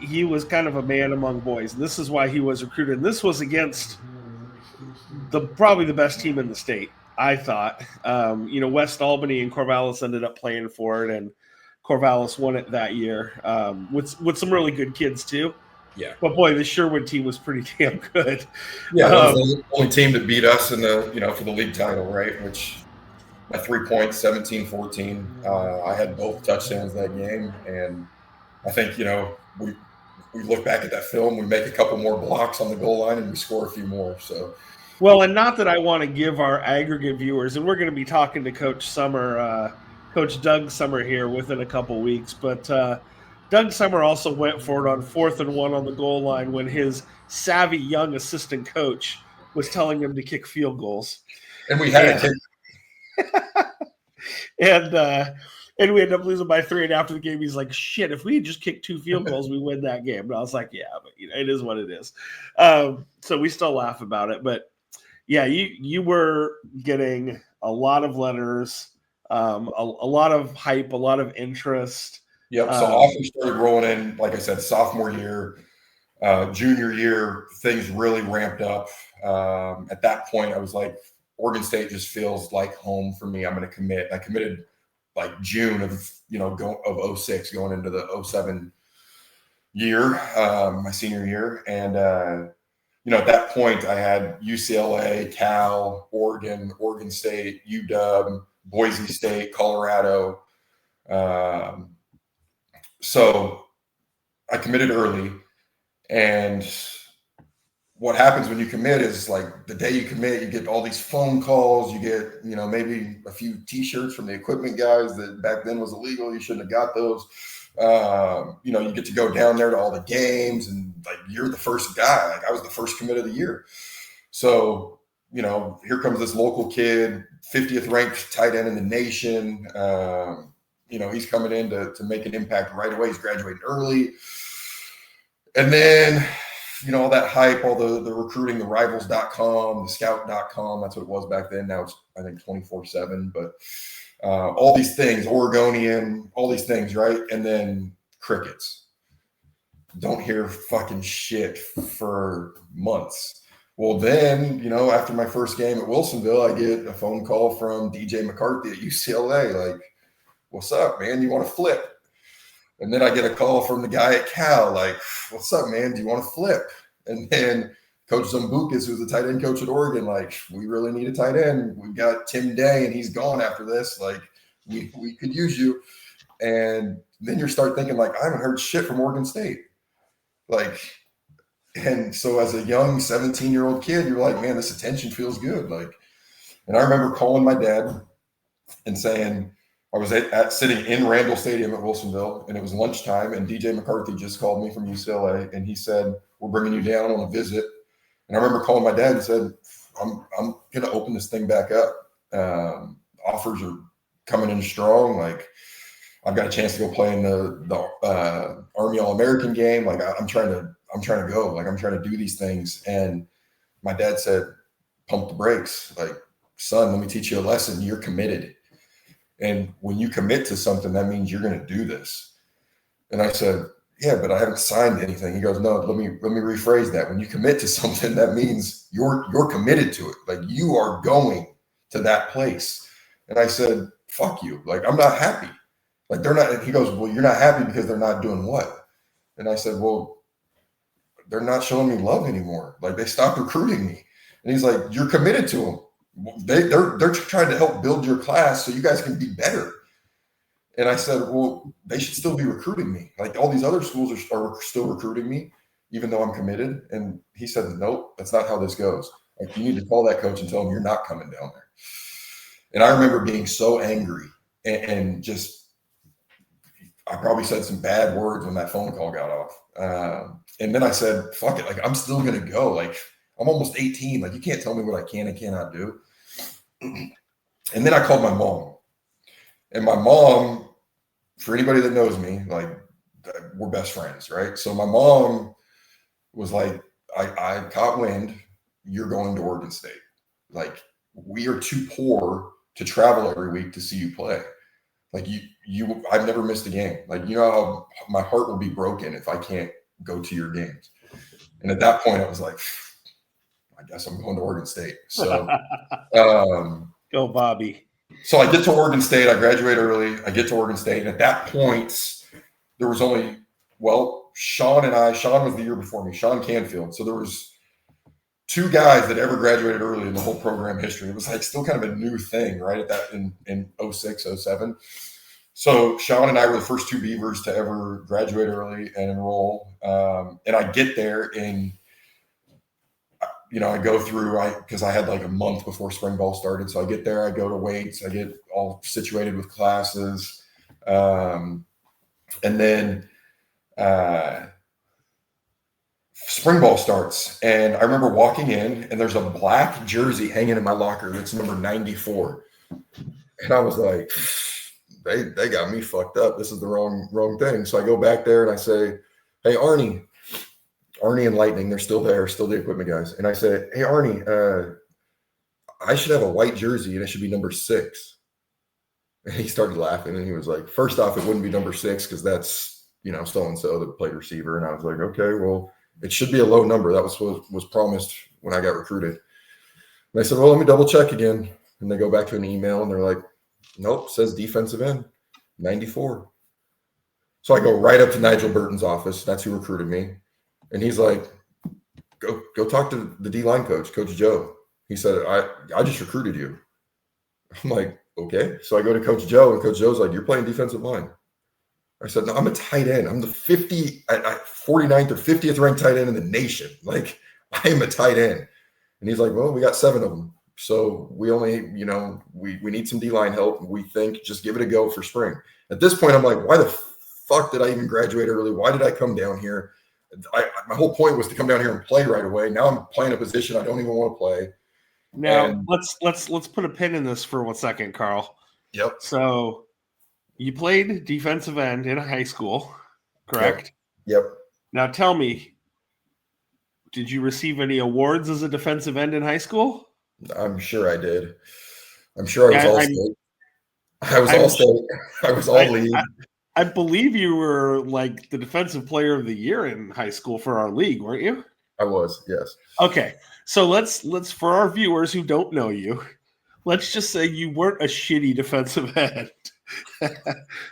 he was kind of a man among boys, and this is why he was recruited. And this was against probably the best team in the state, I thought. West Albany and Corvallis ended up playing for it, and Corvallis won it that year with some really good kids too. Yeah. But boy, the Sherwood team was pretty damn good. Yeah, that was the only team that beat us in the for the league title, right? Which by 3 points, 17-14. I had both touchdowns that game, and I think we look back at that film, we make a couple more blocks on the goal line, and we score a few more. So, well, and not that I want to give our aggregate viewers, and we're going to be talking to Coach Sommer, Coach Doug Sommer here within a couple weeks, but Doug Sommer also went for it on 4th and 1 on the goal line when his savvy young assistant coach was telling him to kick field goals. And we had to kick. And we ended up losing by 3. And after the game, he's like, shit, if we had just kicked 2 field goals, we win that game. And I was like, yeah, but it is what it is. So we still laugh about it. But yeah, you were getting a lot of letters, a lot of hype, a lot of interest. Yep. So offers started rolling in, like I said, sophomore year, junior year, things really ramped up. At that point, I was like, Oregon State just feels like home for me. I'm going to commit. I committed like June of 06 going into the 07 year, my senior year. And, at that point I had UCLA, Cal, Oregon State, UW, Boise State, Colorado. So I committed early, and what happens when you commit is like the day you commit, you get all these phone calls, you get, maybe a few t-shirts from the equipment guys that back then was illegal. You shouldn't have got those. You get to go down there to all the games, and like, you're the first guy. Like I was the first commit of the year. So, here comes this local kid, 50th ranked tight end in the nation. He's coming in to make an impact right away. He's graduating early. And then, all that hype, all the recruiting, the rivals.com, the scout.com, that's what it was back then. Now it's, I think, 24/7. But all these things, Oregonian, all these things, right? And then crickets. Don't hear fucking shit for months. Well, then, after my first game at Wilsonville, I get a phone call from DJ McCarthy at UCLA, like, what's up, man? You want to flip? And then I get a call from the guy at Cal, like, what's up, man? Do you want to flip? And then Coach Zambucas, who's the tight end coach at Oregon, like, we really need a tight end. We've got Tim Day, and he's gone after this. Like, we could use you. And then you start thinking, like, I haven't heard shit from Oregon State. Like, and so as a young 17-year-old kid, you're like, man, this attention feels good. Like, and I remember calling my dad and saying, I was sitting in Randall Stadium at Wilsonville, and it was lunchtime, and DJ McCarthy just called me from UCLA, and he said, we're bringing you down on a visit. And I remember calling my dad and said, I'm going to open this thing back up. Offers are coming in strong. Like, I've got a chance to go play in the Army All-American game. Like, I'm trying to go. Like, I'm trying to do these things. And my dad said, pump the brakes. Like, son, let me teach you a lesson. You're committed. And when you commit to something, that means you're going to do this. And I said, yeah, but I haven't signed anything. He goes, no, let me rephrase that. When you commit to something, that means you're committed to it. Like, you are going to that place. And I said, fuck you. Like, I'm not happy. Like, they're not. And he goes, well, you're not happy because they're not doing what? And I said, well, they're not showing me love anymore. Like, they stopped recruiting me. And he's like, you're committed to them. They're trying to help build your class so you guys can be better. And I said, well, they should still be recruiting me. Like, all these other schools are still recruiting me, even though I'm committed. And he said, nope, that's not how this goes. Like, you need to call that coach and tell him you're not coming down there. And I remember being so angry and just, I probably said some bad words when that phone call got off. And then I said, fuck it. Like, I'm still going to go. Like, I'm almost 18. Like, you can't tell me what I can and cannot do. And then I called my mom. And my mom, for anybody that knows me, like, we're best friends, right? So my mom was like, I caught wind. You're going to Oregon State. Like, we are too poor to travel every week to see you play. Like, I've never missed a game. Like, you know how my heart will be broken if I can't go to your games. And at that point, I was like, I guess I'm going to Oregon State. So, Go Bobby. So I get to Oregon State. I graduate early. I get to Oregon State. And at that point, there was only, Sean was the year before me, Sean Canfield. So there was two guys that ever graduated early in the whole program history. It was like still kind of a new thing, right? At that in 06, 07. So Sean and I were the first two Beavers to ever graduate early and enroll. And I get there and, I go through, because I had like a month before spring ball started. So I get there, I go to weights, I get all situated with classes. And then spring ball starts. And I remember walking in and there's a black jersey hanging in my locker that's number 94. And I was like, they got me fucked up. This is the wrong thing. So I go back there and I say, hey, Arnie and Lightning, they're still there, still the equipment guys. And I said, hey, Arnie, I should have a white jersey and it should be number 6. And he started laughing and he was like, first off, it wouldn't be number 6 because that's, so-and-so that played receiver. And I was like, okay, well, it should be a low number. That was what was promised when I got recruited. And I said, well, let me double check again. And they go back to an email and they're like, nope, says defensive end, 94. So I go right up to Nigel Burton's office. That's who recruited me. And he's like, go talk to the D-line coach, Coach Joe. He said, I just recruited you. I'm like, okay. So I go to Coach Joe, and Coach Joe's like, you're playing defensive line. I said, no, I'm a tight end. I'm the 49th or 50th ranked tight end in the nation. Like, I am a tight end. And he's like, well, we got 7 of them. So we only, we need some D-line help. We think just give it a go for spring. At this point, I'm like, why the fuck did I even graduate early? Why did I come down here? My whole point was to come down here and play right away. Now I'm playing a position I don't even want to play. Now let's put a pin in this for 1 second, Carl. Yep. So you played defensive end in high school, correct? Yep. Now tell me, did you receive any awards as a defensive end in high school? I'm sure I did. I'm sure I was all state. I was all state. I was all league. I believe you were like the defensive player of the year in high school for our league, weren't you? I was, yes. Okay. So let's for our viewers who don't know you, let's just say you weren't a shitty defensive end.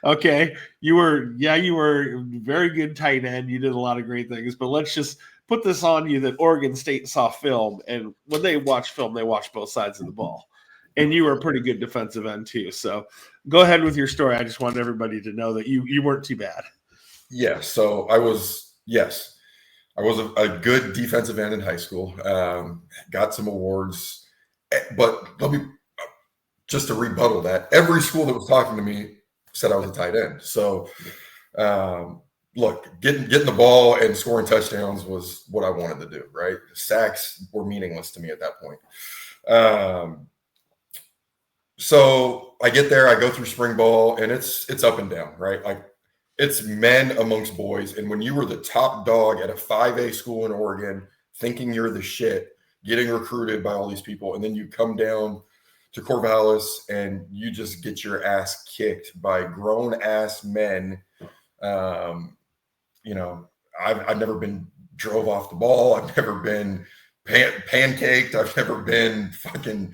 Okay. You were very good tight end. You did a lot of great things, but let's just put this on you that Oregon State saw film, and when they watch film, they watch both sides of the ball. And you were a pretty good defensive end too. So go ahead with your story. I just wanted everybody to know that you weren't too bad. Yeah. So I was a good defensive end in high school. Got some awards, but let me just to rebuttal that. Every school that was talking to me said I was a tight end. So look, getting the ball and scoring touchdowns was what I wanted to do. Right? Sacks were meaningless to me at that point. So I get there, I go through spring ball, and it's up and down, right? Like, it's men amongst boys. And when you were the top dog at a 5A school in Oregon, thinking you're the shit, getting recruited by all these people, and then you come down to Corvallis and you just get your ass kicked by grown ass men. I've never been drove off the ball. I've never been pancaked. I've never been fucking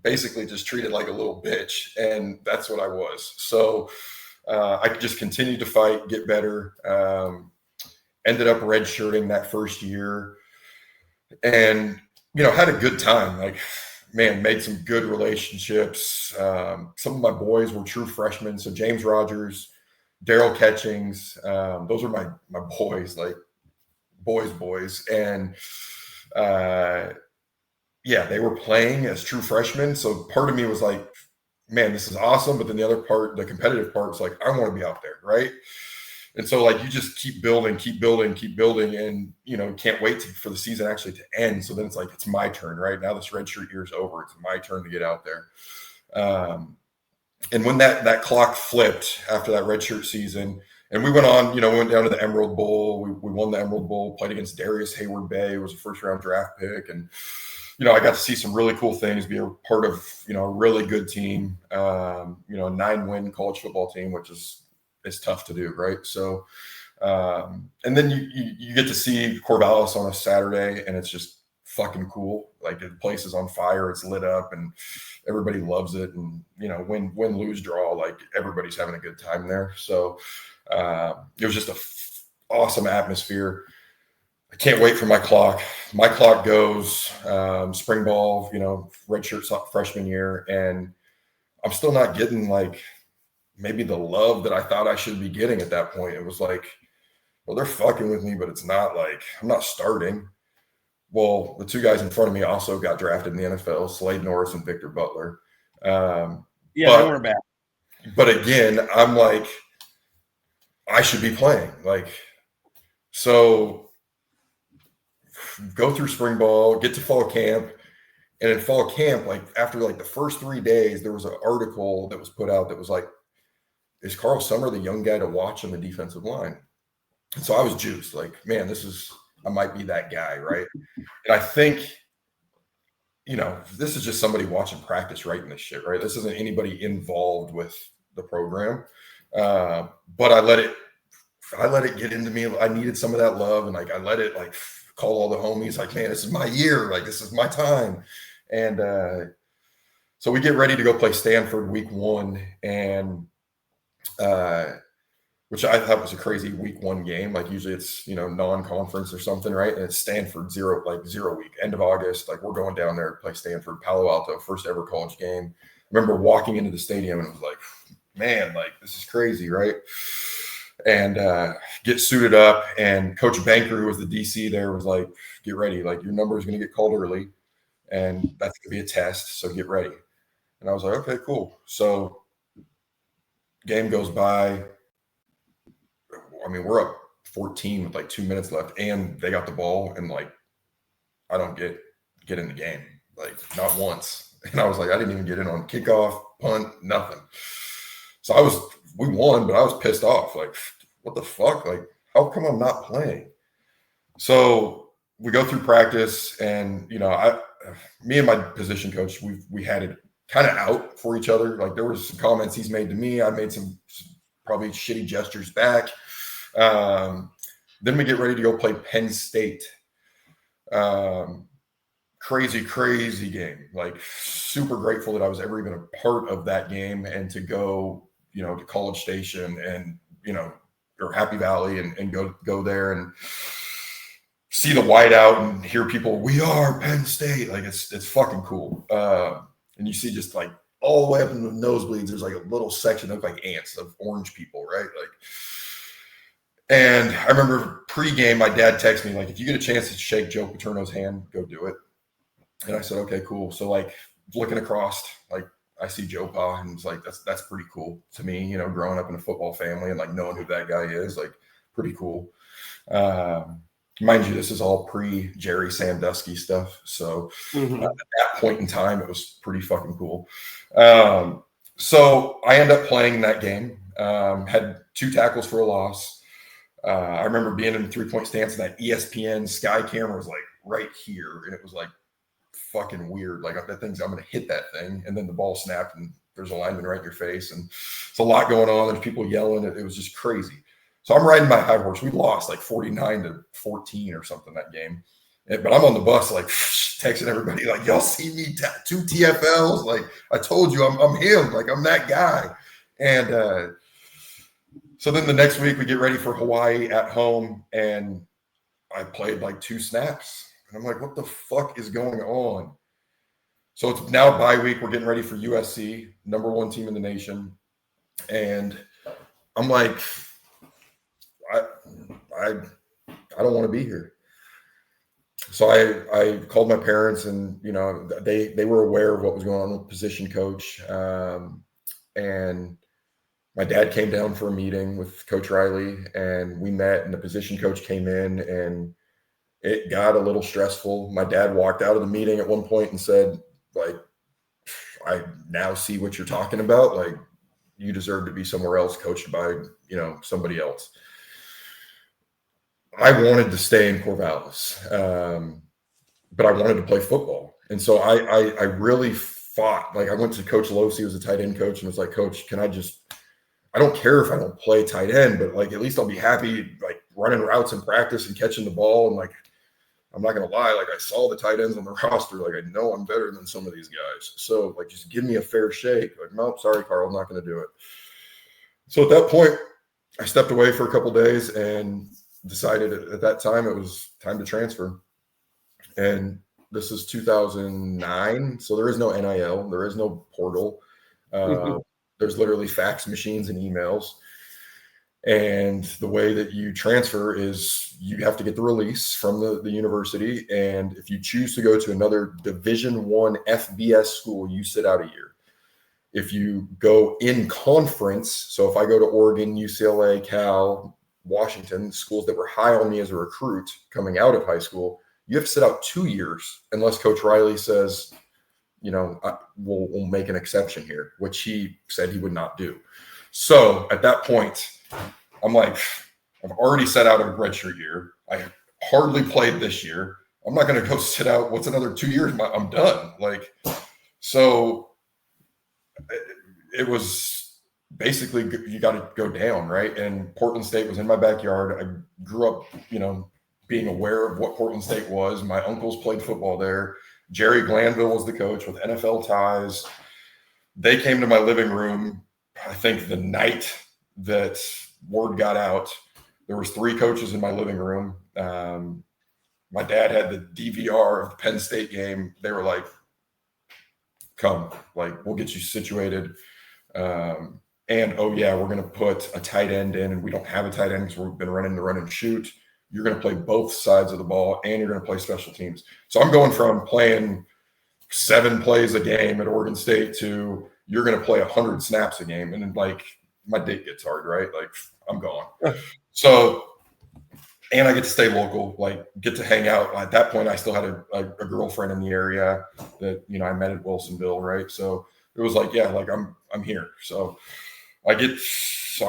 basically just treated like a little bitch. And that's what I was. So I just continued to fight, get better. Ended up redshirting that first year and, had a good time. Like, man, made some good relationships. Some of my boys were true freshmen. So James Rogers, Daryl Catchings, those are my boys, like boys. And they were playing as true freshmen. So part of me was like, man, this is awesome. But then the other part, the competitive part, was like, I want to be out there, right? And so like you just keep building, and can't wait for the season actually to end. So then it's like it's my turn, right? Now this redshirt year is over. It's my turn to get out there. And when that clock flipped after that redshirt season, and we went on, we went down to the Emerald Bowl. We won the Emerald Bowl, played against Darius Hayward Bay. It was a first round draft pick, and I got to see some really cool things, be a part of a really good team, a 9-win college football team, which is tough to do, right? So, and then you get to see Corvallis on a Saturday, and it's just fucking cool. Like the place is on fire, it's lit up, and everybody loves it. And win, lose, draw, like everybody's having a good time there. So it was just awesome atmosphere. I can't wait for my clock. My clock goes spring ball, redshirt freshman year, and I'm still not getting like maybe the love that I thought I should be getting at that point. It was like, well, they're fucking with me, but it's not like I'm not starting. Well, the two guys in front of me also got drafted in the NFL, Slade Norris and Victor Butler. They weren't bad. But again, I'm like, I should be playing. Like, so go through spring ball, get to fall camp. And in fall camp, like after like the first 3 days, there was an article that was put out that was like, is Carl Sommer the young guy to watch on the defensive line? And so I was juiced, like, man, I might be that guy, right? And I think, this is just somebody watching practice writing this shit, right? This isn't anybody involved with the program. But I let it get into me. I needed some of that love, and like I let it like call all the homies, like, man, this is my year, like this is my time. And so we get ready to go play Stanford week 1, and which I thought was a crazy week 1 game. Like usually it's, non-conference or something, right? And it's Stanford 0 week, end of August. Like we're going down there to play Stanford, Palo Alto, first ever college game. I remember walking into the stadium and it was like, man, like this is crazy, right? And get suited up, and Coach Banker, who was the DC there, was like, get ready. Like your number is going to get called early, and that's going to be a test. So get ready. And I was like, okay, cool. So game goes by. I mean, we're up 14 with like 2 minutes left, and they got the ball, and like, I don't get in the game, like not once. And I was like, I didn't even get in on kickoff, punt, nothing. So we won, but I was pissed off. Like, what the fuck? Like, how come I'm not playing? So we go through practice, and me and my position coach, we had it kind of out for each other. Like there was some comments he's made to me. I made some probably shitty gestures back. Then we get ready to go play Penn State. Crazy game. Like super grateful that I was ever even a part of that game, and to go, to College Station and, or Happy Valley and go there and see the whiteout and hear people, we are Penn State. Like it's fucking cool. And you see just like all the way up in the nosebleeds, there's like a little section that look like ants of orange people, right? Like, and I remember pre-game, my dad texted me, like, if you get a chance to shake Joe Paterno's hand, go do it. And I said, okay, cool. So like looking across, like I see Joe Pa, and it's like, that's pretty cool to me, growing up in a football family and like knowing who that guy is, like pretty cool. Mind you, this is all pre-Jerry Sandusky stuff. So at that point in time, it was pretty fucking cool. So I end up playing that game, had 2 tackles for a loss. I remember being in the 3-point stance, and that ESPN Sky camera was like right here. And it was like fucking weird. Like that thing's, I'm going to hit that thing. And then the ball snapped, and there's a lineman right in your face. And it's a lot going on. There's people yelling. It was just crazy. So I'm riding my high horse. We lost like 49-14 or something that game. But I'm on the bus, like texting everybody, like, y'all see me 2 TFLs? Like, I told you I'm him. Like, I'm that guy. And so then the next week we get ready for Hawaii at home, and I played like 2 snaps. And I'm like, what the fuck is going on? So it's now bye week. We're getting ready for USC, number 1 team in the nation. And I'm like, I don't want to be here. So I called my parents, and they were aware of what was going on with position coach. And my dad came down for a meeting with Coach Riley, and we met, and the position coach came in, and it got a little stressful. My dad walked out of the meeting at one point and said, like, I now see what you're talking about. Like, you deserve to be somewhere else, coached by, somebody else. I wanted to stay in Corvallis, but I wanted to play football. And so I really fought. Like, I went to Coach Losi, who was a tight end coach, and was like, Coach, I don't care if I don't play tight end, but like, at least I'll be happy, like, running routes in practice and catching the ball. And like, I'm not going to lie, like, I saw the tight ends on the roster. Like, I know I'm better than some of these guys. So like, just give me a fair shake. Like, nope, sorry, Carl, I'm not going to do it. So at that point, I stepped away for a couple of days and decided at that time it was time to transfer. And this is 2009. So there is no NIL. There is no portal. There's literally fax machines and emails. And the way that you transfer is you have to get the release from the university. And if you choose to go to another Division I FBS school, you sit out a year. If you go in conference, so if I go to Oregon, UCLA, Cal, Washington, schools that were high on me as a recruit coming out of high school, you have to sit out 2 years unless Coach Riley says, we'll make an exception here, which he said he would not do. So at that point, I'm like, I've already set out a redshirt year. I hardly played this year. I'm not going to go sit out. What's another 2 years? I'm done. Like, so it was basically, you got to go down, right? And Portland State was in my backyard. I grew up, being aware of what Portland State was. My uncles played football there. Jerry Glanville was the coach with NFL ties. They came to my living room, I think the night that word got out. There was 3 coaches in my living room. My dad had the DVR of the Penn State game. They were like, come, like, we'll get you situated. And, oh, yeah, we're going to put a tight end in, and we don't have a tight end because we've been running the run and shoot. You're going to play both sides of the ball, and you're going to play special teams. So I'm going from playing 7 plays a game at Oregon State to you're going to play 100 snaps a game. And then, like, my dick gets hard, right? Like, I'm gone. So, and I get to stay local, like, get to hang out. At that point, I still had a girlfriend in the area that, I met at Wilsonville, right? So it was like, yeah, like, I'm here. So I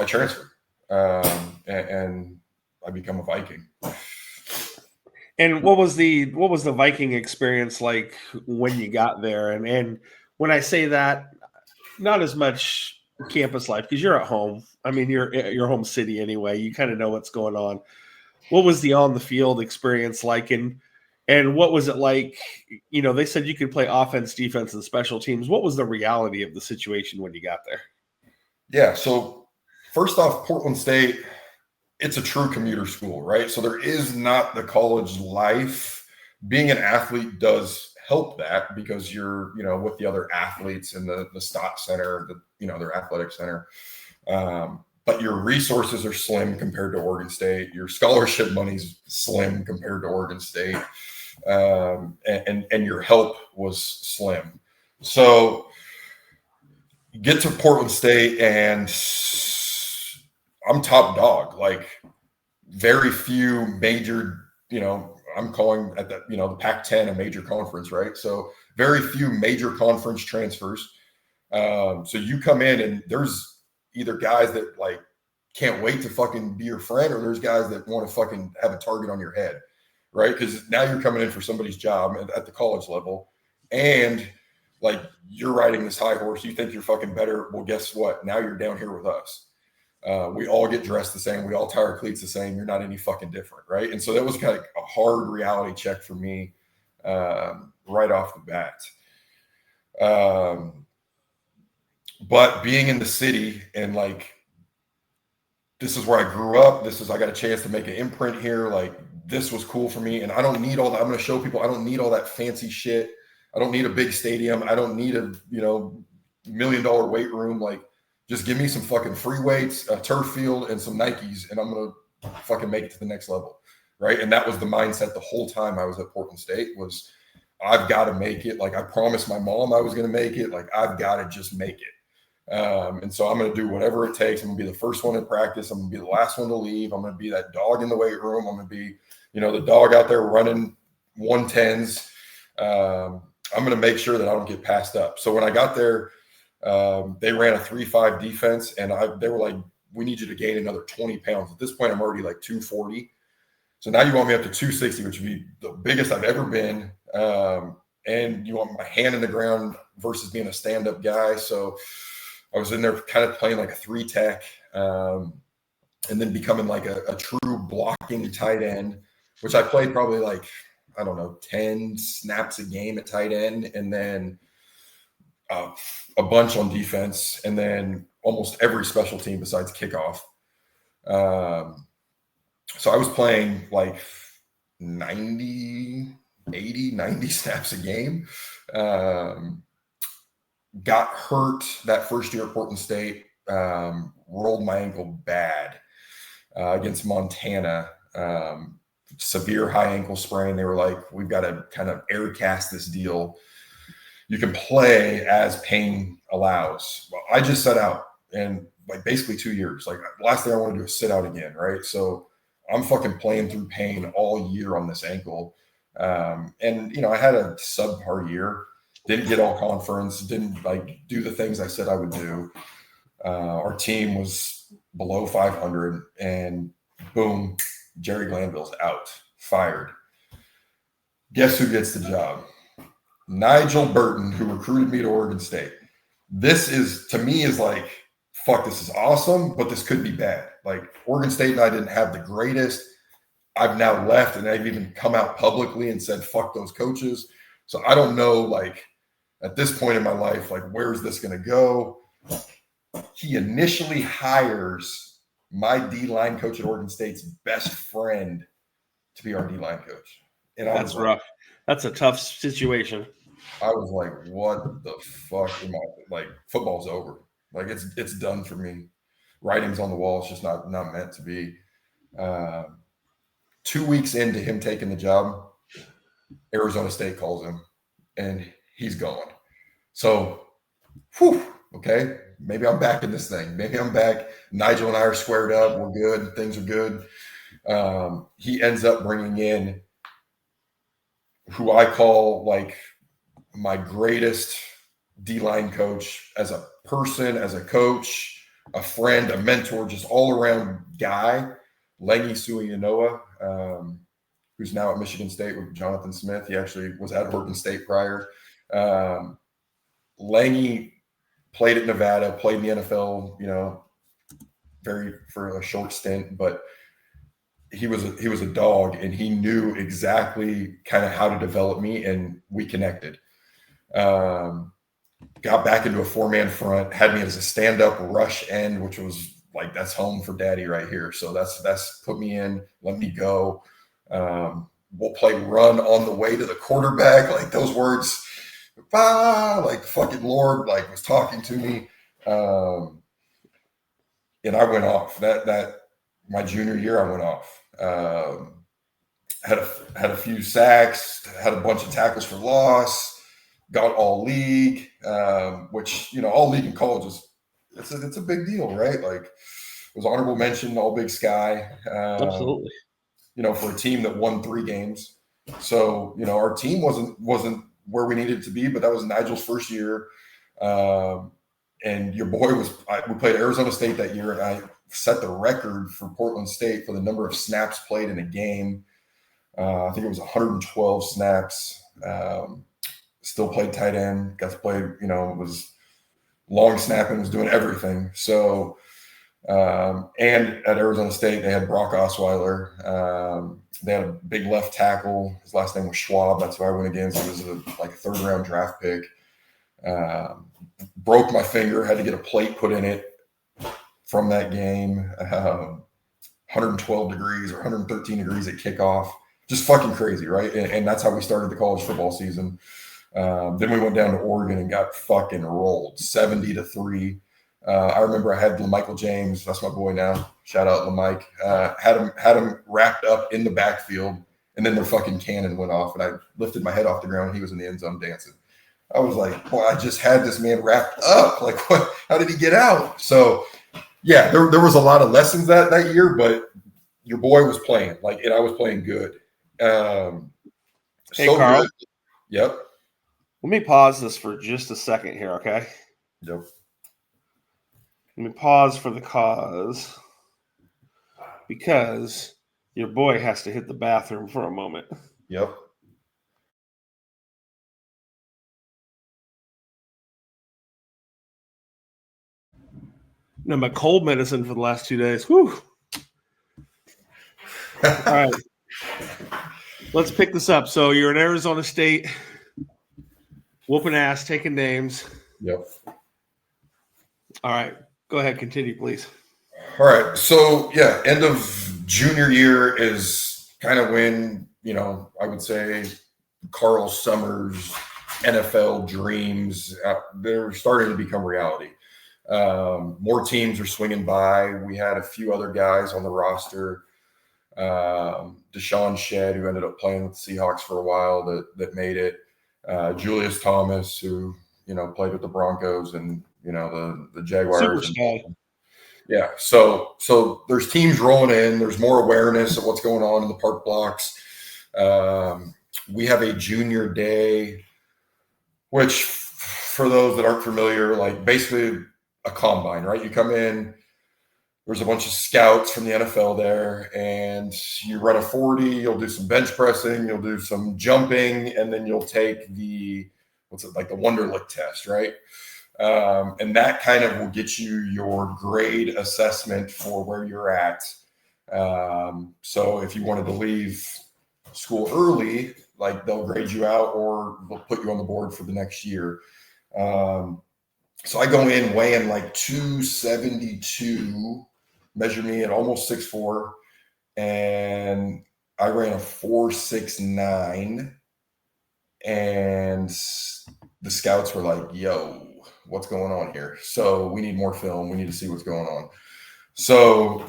transferred, and I become a Viking. And what was the Viking experience like when you got there? And when I say that, not as much campus life, because you're at home. I mean, you're at your home city anyway. You kind of know what's going on. What was the on the field experience like, and what was it like? They said you could play offense, defense, and special teams. What was the reality of the situation when you got there? Yeah. So first off, Portland State, it's a true commuter school, right? So there is not the college life. Being an athlete does help that because you're, with the other athletes in the Stott Center, their athletic center. But your resources are slim compared to Oregon State. Your scholarship money's slim compared to Oregon State. And your help was slim. So you get to Portland State and I'm top dog. Like, very few major, I'm calling at the Pac-10 a major conference, right? So very few major conference transfers. So you come in and there's either guys that like can't wait to fucking be your friend, or there's guys that want to fucking have a target on your head, right? Because now you're coming in for somebody's job at the college level, and like, you're riding this high horse. You think you're fucking better. Well, guess what? Now you're down here with us. We all get dressed the same. We all tie our cleats the same. You're not any fucking different, right? And so that was kind of a hard reality check for me right off the bat. But being in the city and like, this is where I grew up. I got a chance to make an imprint here. Like, this was cool for me. And I don't need all that. I'm going to show people I don't need all that fancy shit. I don't need a big stadium. I don't need a, $1 million weight room. Like, just give me some fucking free weights, a turf field, and some Nikes, and I'm going to fucking make it to the next level. Right. And that was the mindset the whole time I was at Portland State was I've got to make it. Like, I promised my mom I was going to make it. Like, I've got to just make it. And so I'm going to do whatever it takes. I'm going to be the first one in practice. I'm going to be the last one to leave. I'm going to be that dog in the weight room. I'm going to be, the dog out there running 110s. I'm going to make sure that I don't get passed up. So when I got there, they ran a 3-5 defense, and they were like, we need you to gain another 20 pounds. At this point, I'm already like 240. So now you want me up to 260, which would be the biggest I've ever been. And you want my hand in the ground versus being a stand-up guy. So I was in there kind of playing like a 3-tech, and then becoming like a true blocking tight end, which I played probably like, 10 snaps a game at tight end, and then a bunch on defense, and then almost every special team besides kickoff. So I was playing like 90 snaps a game. Got hurt that first year at Portland State, rolled my ankle bad against Montana. Severe high ankle sprain. They were like, we've got to kind of air cast this deal. You can play as pain allows. Well, I just set out, and like basically 2 years. Like, last thing I want to do is sit out again, right? So I'm fucking playing through pain all year on this ankle. And I had a subpar year. Didn't get all conference, didn't like do the things I said I would do. Our team was below 500, and boom, Jerry Glanville's out, fired. Guess who gets the job? Nigel Burton, who recruited me to Oregon State. This is, to me, is like, fuck, this is awesome, but this could be bad. Like, Oregon State and I didn't have the greatest. I've now left, and I've even come out publicly and said, fuck those coaches. So I don't know, like, at this point in my life, like, where's this going to go? He initially hires my D-line coach at Oregon State's best friend to be our D-line coach. And that's rough. That's a tough situation. I was like, what the fuck am I, like, football's over. Like, it's done for me. Writing's on the wall. It's just not meant to be. 2 weeks into him taking the job, Arizona State calls him, and he's gone. So, okay, maybe I'm back in this thing. Maybe I'm back. Nigel and I are squared up. We're good. Things are good. He ends up bringing in who I call like my greatest D-line coach as a person, as a coach, a friend, a mentor, just all around guy, Lengy Suianoa, who's now at Michigan State with Jonathan Smith. He actually was at Oregon State prior. Lengy played at Nevada, played in the NFL, for a short stint, but he was a dog, and he knew exactly kind of how to develop me, and we connected. Got back into a 4-man front, had me as a stand-up rush end, which was like, that's home for daddy right here. So that's put me in, let me go. We'll play run on the way to the quarterback. Like, those words, like the fucking Lord, like, was talking to me. And I went off that my junior year. I went off, had a few sacks, had a bunch of tackles for loss, got all league, which, all league in college is, it's a big deal, right? Like, it was honorable mention, all Big Sky. Absolutely. For a team that won 3 games. So, our team wasn't where we needed to be, but that was Nigel's first year. And your boy we played Arizona State that year, and I set the record for Portland State for the number of snaps played in a game. I think it was 112 snaps. Still played tight end, got to play, was long snapping, was doing everything. So And at Arizona State, they had Brock Osweiler. They had a big left tackle. His last name was Schwab. That's who I went against. He was like a third-round draft pick. Broke my finger. Had to get a plate put in it from that game. 112 degrees or 113 degrees at kickoff. Just fucking crazy, right? And that's how we started the college football season. Then we went down to Oregon and got fucking rolled 70-3. I remember I had LaMichael James, that's my boy now. Shout out LaMike. Had him wrapped up in the backfield, and then their fucking cannon went off, and I lifted my head off the ground, and he was in the end zone dancing. I was like, boy, I just had this man wrapped up. Like, what? How did he get out? So, yeah, there was a lot of lessons that year, but your boy was playing, and I was playing good. Hey, Carl. Good. Yep. Let me pause this for just a second here, okay? Yep. Let me pause for the cause because your boy has to hit the bathroom for a moment. Yep. My cold medicine for the last 2 days. Whew. All right. Let's pick this up. So you're in Arizona State, whooping ass, taking names. Yep. All right. Go ahead. Continue, please. All right. So, yeah, end of junior year is kind of when, I would say Carl Sommer's NFL dreams, they're starting to become reality. More teams are swinging by. We had a few other guys on the roster. Deshaun Shedd, who ended up playing with the Seahawks for a while, that made it. Julius Thomas, who played with the Broncos and the Jaguars. Yeah, so there's teams rolling in. There's more awareness of what's going on in the park blocks. We have a junior day, which for those that aren't familiar, like basically a combine, right? You come in. There's a bunch of scouts from the NFL there, and you run a 40, you'll do some bench pressing, you'll do some jumping, and then you'll take the Wonderlic test, right? And that kind of will get you your grade assessment for where you're at. So if you wanted to leave school early, they'll grade you out or they'll put you on the board for the next year. So I go in weighing 272, measure me at almost 6'4", and I ran a 4.69, and the scouts were like, yo, what's going on here? So we need more film. We need to see what's going on. So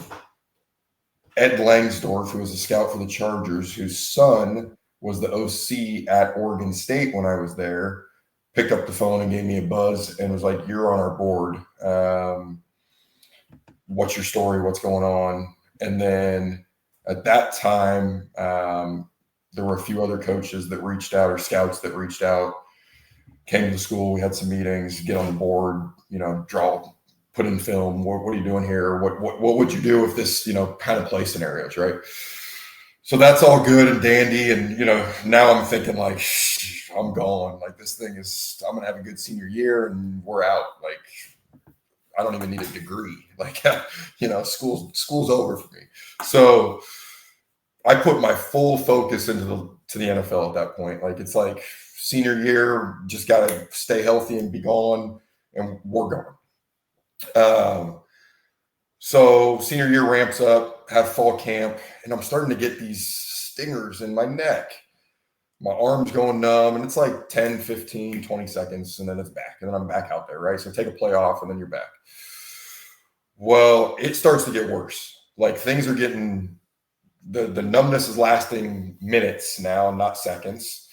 Ed Langsdorff, who was a scout for the Chargers, whose son was the OC at Oregon State when I was there, picked up the phone and gave me a buzz and was like, you're on our board. What's your story? What's going on? And then at that time, there were a few other coaches that reached out, or scouts that reached out, came to the school. We had some meetings, get on the board, put in film. What are you doing here? What would you do if this, kind of play scenarios, right? So that's all good and dandy. And, now I'm thinking I'm gone. This thing is, I'm going to have a good senior year and we're out. I don't even need a degree. School's over for me. So I put my full focus into the NFL at that point. It's senior year, just got to stay healthy and be gone, and we're gone. So senior year ramps up, have fall camp, and I'm starting to get these stingers in my neck. My arm's going numb, and it's 10, 15, 20 seconds, and then it's back, and then I'm back out there, right? So take a play off, and then you're back. Well, it starts to get worse. Things are getting, the numbness is lasting minutes now, not seconds.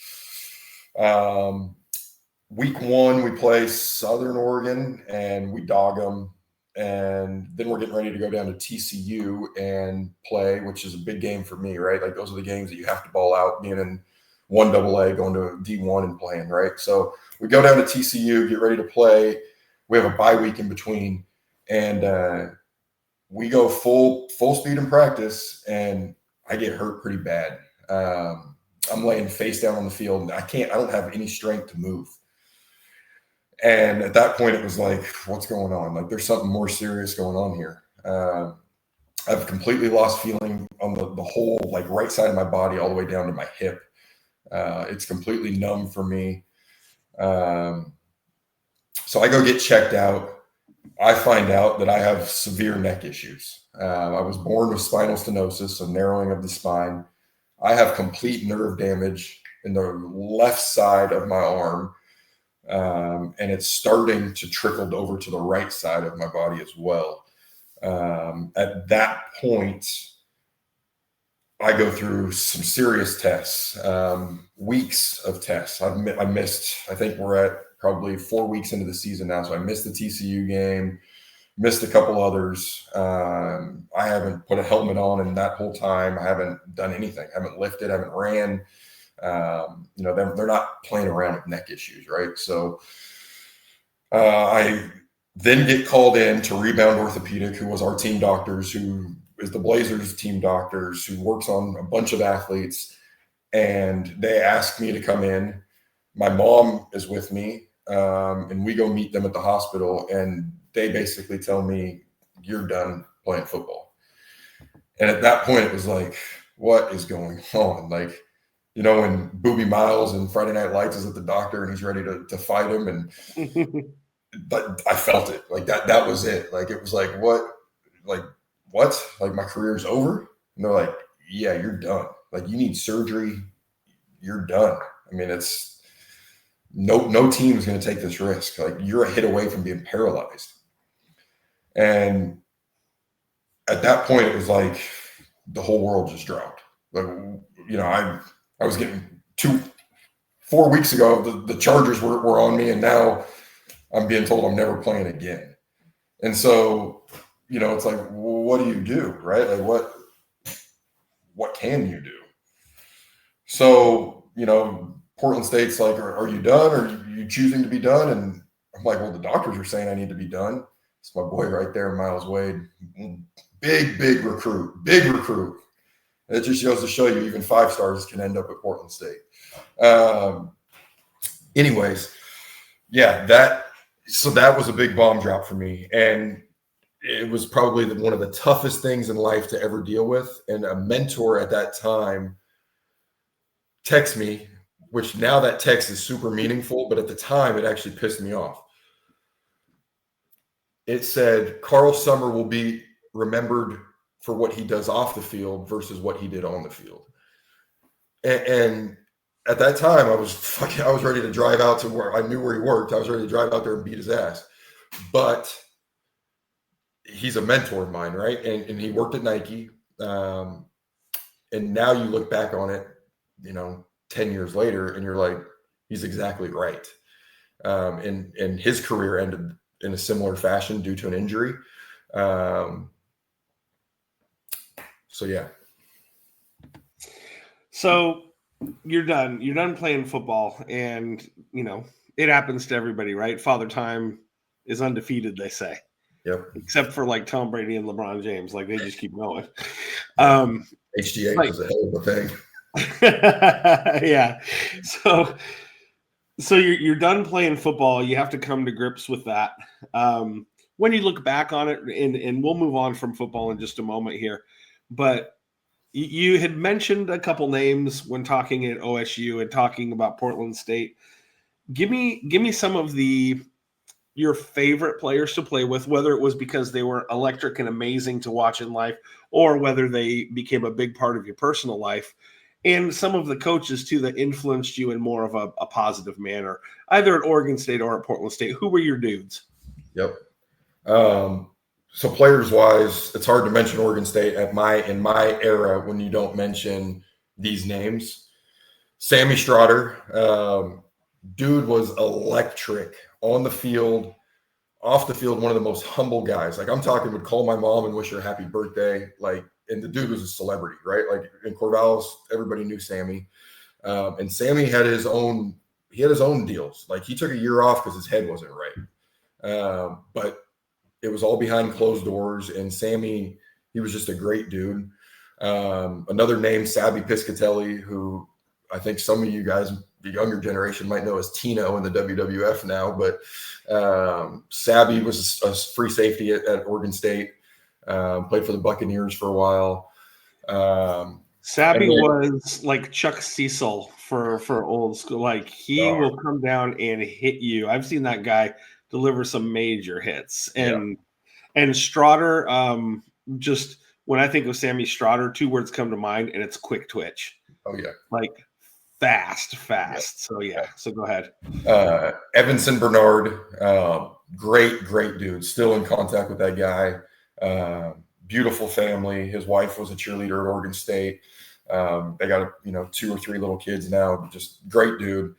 Week 1, we play Southern Oregon, and we dog them. And then we're getting ready to go down to TCU and play, which is a big game for me, right? Those are the games that you have to ball out, being in 1AA, going to D1 and playing, right? So we go down to TCU, get ready to play. We have a bye week in between, and we go full speed in practice, and I get hurt pretty bad. I'm laying face down on the field, and I don't have any strength to move. And at that point, it was what's going on? There's something more serious going on here. I've completely lost feeling on the whole like right side of my body all the way down to my hip. It's completely numb for me. So I go get checked out. I find out that I have severe neck issues. I was born with spinal stenosis, a narrowing of the spine. I have complete nerve damage in the left side of my arm. And it's starting to trickle over to the right side of my body as well. At that point, I go through some serious tests, weeks of tests. I missed, I think we're at probably 4 weeks into the season now. So I missed the TCU game, missed a couple others. I haven't put a helmet on in that whole time. I haven't done anything. I haven't lifted, I haven't ran. They're not playing around with neck issues, right? So I then get called in to Rebound Orthopedic, who was our team doctors, who is the Blazers team doctors, who works on a bunch of athletes. And they asked me to come in. My mom is with me, and we go meet them at the hospital. And they basically tell me, you're done playing football. And at that point, it was like, what is going on? Like, when Booby Miles and Friday Night Lights is at the doctor and he's ready to fight him. And but I felt it. Like that was it. Like, it was like, what? Like my career's over? And they're like, yeah, you're done. Like, you need surgery. You're done. I mean, it's no team is going to take this risk. Like, you're a hit away from being paralyzed. And at that point, it was like the whole world just dropped. Like, I was getting 4 weeks ago, the Chargers were on me, and now I'm being told I'm never playing again. And so, it's like, well, what do you do, right? Like, what can you do? So, Portland State's like, are you done? Or are you choosing to be done? And I'm like, well, the doctors are saying I need to be done. It's my boy right there, Miles Wade. Big recruit. It just goes to show you even 5 stars can end up at Portland State. Anyways, yeah, that was a big bomb drop for me. And it was probably one of the toughest things in life to ever deal with. And a mentor at that time texted me, which now that text is super meaningful, but at the time it actually pissed me off. It said, Carl Sommer will be remembered for what he does off the field versus what he did on the field. And at that time, I was ready to drive out to where I knew where he worked. I was ready to drive out there and beat his ass. But he's a mentor of mine, right? And he worked at Nike. And now you look back on it, 10 years later, and you're like, he's exactly right. And his career ended in a similar fashion due to an injury. So, yeah. So you're done. You're done playing football, and, it happens to everybody, right? Father Time is undefeated, they say. Yep. Except for like Tom Brady and LeBron James. Like, they just keep going. HGH is a hell of a thing. Yeah. So you're done playing football. You have to come to grips with that. When you look back on it, and we'll move on from football in just a moment here, but you had mentioned a couple names when talking at OSU and talking about Portland State. Give me some of your favorite players to play with, whether it was because they were electric and amazing to watch in life, or whether they became a big part of your personal life, and some of the coaches too that influenced you in more of a positive manner, either at Oregon State or at Portland State. Who were your dudes? Yep. So players wise, it's hard to mention Oregon State in my era when you don't mention these names. Sammy Strotter, dude was electric on the field, off the field, one of the most humble guys. Like, I'm talking, would call my mom and wish her happy birthday. Like, and the dude was a celebrity, right? Like, in Corvallis, everybody knew Sammy. And Sammy had his own deals. Like, he took a year off because his head wasn't right. But it was all behind closed doors. And Sammy, he was just a great dude. Another name, Sabby Piscatelli, who I think some of you guys, the younger generation, might know as Tino in the WWF now. But Sabby was a free safety at Oregon State. Played for the Buccaneers for a while. Sabby was like Chuck Cecil for old school. Like he will come down and hit you. I've seen that guy deliver some major hits. And Strotter, just when I think of Sammy Strotter, 2 words come to mind, and it's quick twitch. Oh yeah, like fast. Yeah. So so go ahead. Evanson Bernard, great dude. Still in contact with that guy. Beautiful family. His wife was a cheerleader at Oregon State. They got 2 or 3 little kids now. Just great dude.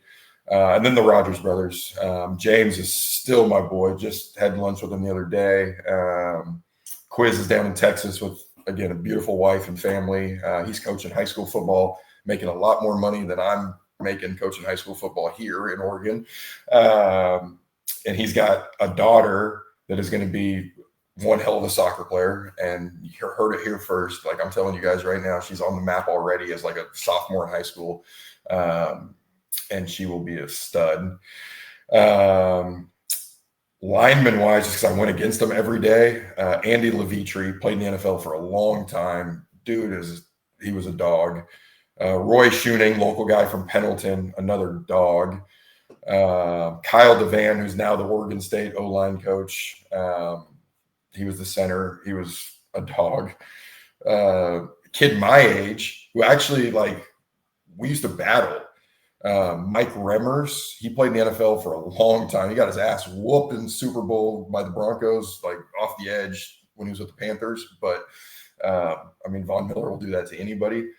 And then the Rogers brothers. James is still my boy. Just had lunch with him the other day. Quiz is down in Texas with, again, a beautiful wife and family. He's coaching high school football, making a lot more money than I'm making coaching high school football here in Oregon. And he's got a daughter that is going to be one hell of a soccer player. And you heard it here first. Like I'm telling you guys right now, she's on the map already as like a sophomore in high school. And she will be a stud. Lineman wise, just because I went against him every day. Andy Levitri played in the NFL for a long time. Dude he was a dog. Roy Schuning, local guy from Pendleton, another dog. Kyle Devan, who's now the Oregon State O-line coach. He was the center. He was a dog. Kid my age, who actually we used to battle. Mike Remmers, he played in the NFL for a long time. He got his ass whooped in Super Bowl by the Broncos, off the edge when he was with the Panthers. But Von Miller will do that to anybody.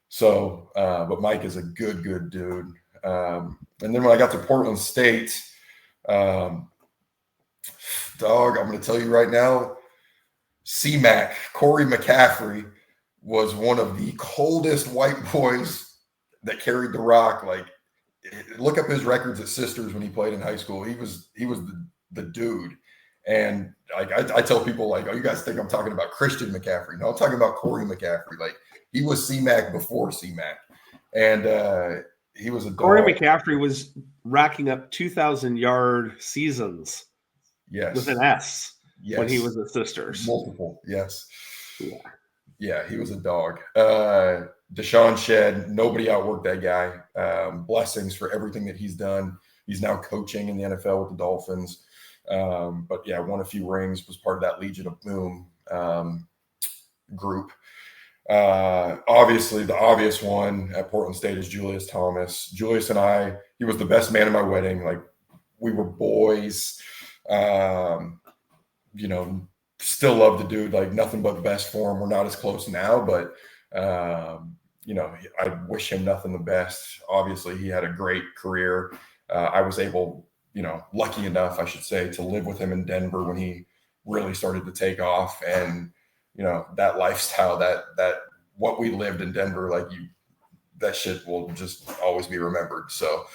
So, but Mike is a good dude. And then when I got to Portland State, dog, I'm going to tell you right now, C-Mac, Corey McCaffrey was one of the coldest white boys that carried the rock. Look up his records at Sisters when he played in high school. He was the dude. And I tell people oh, you guys think I'm talking about Christian McCaffrey. No, I'm talking about Corey McCaffrey. He was C-Mac before C-Mac. And he was a dog. Corey McCaffrey was racking up 2,000-yard seasons. Yes. With an S. Yes. When he was at Sisters. Multiple. Yes. Yeah, he was a dog. Deshaun Shedd, nobody outworked that guy. Blessings for everything that he's done. He's now coaching in the NFL with the Dolphins. But yeah, won a few rings, was part of that Legion of Boom group. Obviously, the obvious one at Portland State is Julius Thomas. Julius and I, he was the best man at my wedding. We were boys. Still love the dude. Nothing but the best for him. We're not as close now, but I wish him nothing the best. Obviously, he had a great career. I was able, lucky enough, I should say, to live with him in Denver when he really started to take off. And, that lifestyle, that what we lived in Denver, that shit will just always be remembered. So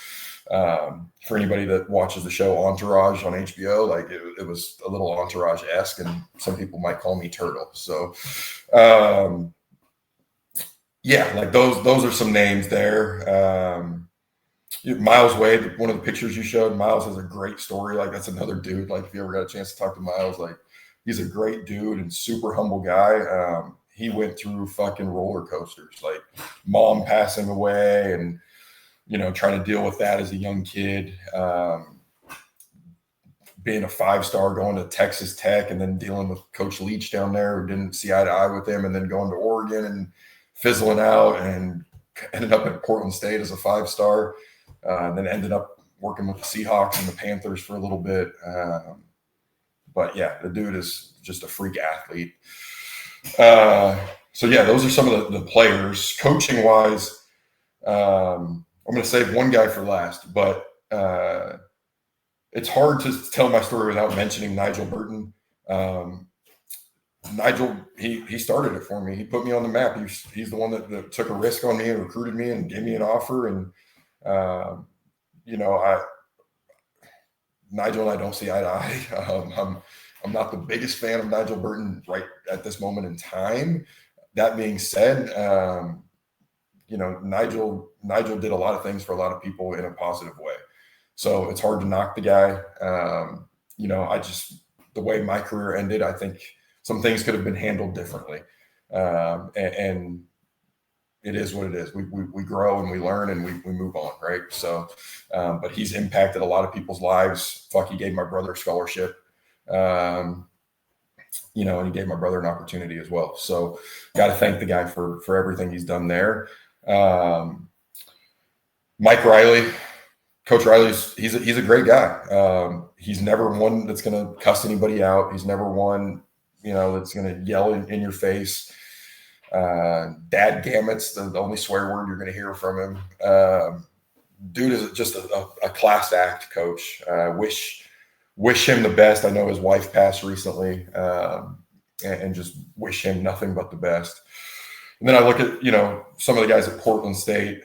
for anybody that watches the show Entourage on HBO, it was a little Entourage-esque, and some people might call me Turtle. So those are some names there. Miles Wade, one of the pictures you showed, Miles has a great story. That's another dude. If you ever got a chance to talk to Miles, he's a great dude and super humble guy. He went through fucking roller coasters, mom passing away and, trying to deal with that as a young kid, being a 5-star, going to Texas Tech, and then dealing with Coach Leach down there who didn't see eye to eye with him, and then going to Oregon and fizzling out, and ended up at Portland State as a 5-star, and then ended up working with the Seahawks and the Panthers for a little bit. But yeah, the dude is just a freak athlete. So yeah, those are some of the players. Coaching wise, I'm going to save one guy for last, but it's hard to tell my story without mentioning Nigel Burton. Nigel, he started it for me. He put me on the map. He's the one that took a risk on me and recruited me and gave me an offer. And, Nigel and I don't see eye to eye. I'm not the biggest fan of Nigel Burton right at this moment in time. That being said, Nigel did a lot of things for a lot of people in a positive way. So it's hard to knock the guy. The way my career ended, I think some things could have been handled differently. And it is what it is. We grow and we learn and we move on, right? So, but he's impacted a lot of people's lives. Fuck, he gave my brother a scholarship, and he gave my brother an opportunity as well. So, got to thank the guy for everything he's done there. Mike Riley, Coach Riley's he's a great guy. He's never one that's going to cuss anybody out. He's never one, that's going to yell in your face. Dad gammit's the only swear word you're going to hear from him. Dude is just a class act, coach. Wish him the best. I know his wife passed recently, and just wish him nothing but the best. And then I look at, some of the guys at Portland State,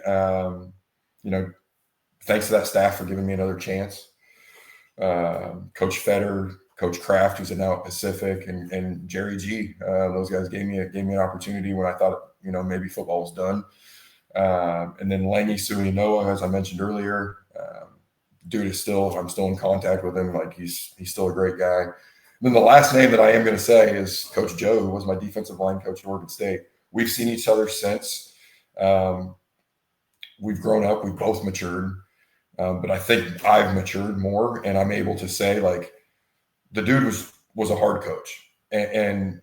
thanks to that staff for giving me another chance. Coach Fetter, Coach Kraft, who's now at Pacific, and Jerry G. Those guys gave me an opportunity when I thought, maybe football was done. And then Langy Suinoa, as I mentioned earlier, dude I'm still in contact with him. Like he's still a great guy. And then the last name that I am going to say is Coach Joe, who was my defensive line coach at Oregon State. We've seen each other since. We've grown up. We've both matured. But I think I've matured more, and I'm able to say, like, the dude was a hard coach. And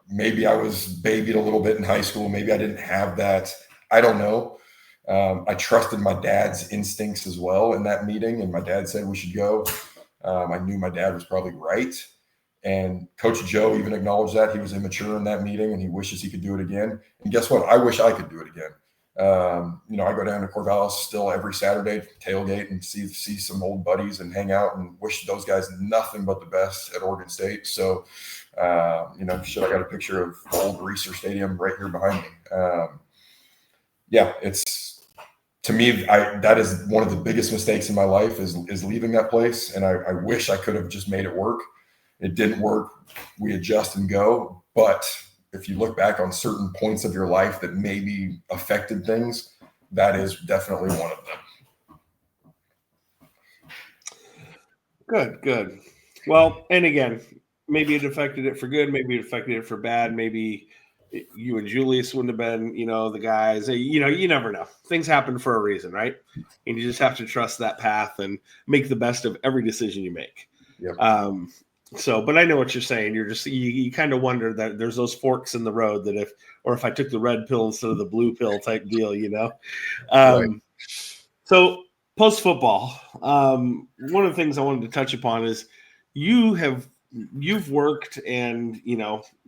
maybe I was babied a little bit in high school. Maybe I didn't have that. I don't know. I trusted my dad's instincts as well in that meeting, and my dad said we should go. I knew my dad was probably right. And Coach Joe even acknowledged that. He was immature in that meeting, and he wishes he could do it again. And guess what? I wish I could do it again. I go down to Corvallis still every Saturday, tailgate, and see some old buddies and hang out, and wish those guys nothing but the best at Oregon State. So, I got a picture of old Reeser Stadium right here behind me. It's, to me, that is one of the biggest mistakes in my life is leaving that place. And I wish I could have just made it work. It didn't work. We adjust and go. But if you look back on certain points of your life that maybe affected things, that is definitely one of them. Good. Well, and again, maybe it affected it for good. Maybe it affected it for bad. Maybe you and Julius wouldn't have been, the guys. You never know. Things happen for a reason, right? And you just have to trust that path and make the best of every decision you make. Yep. But I know what you're saying. You're just you kind of wonder that there's those forks in the road that if I took the red pill instead of the blue pill type deal, Right. So post football, one of the things I wanted to touch upon is you've worked, and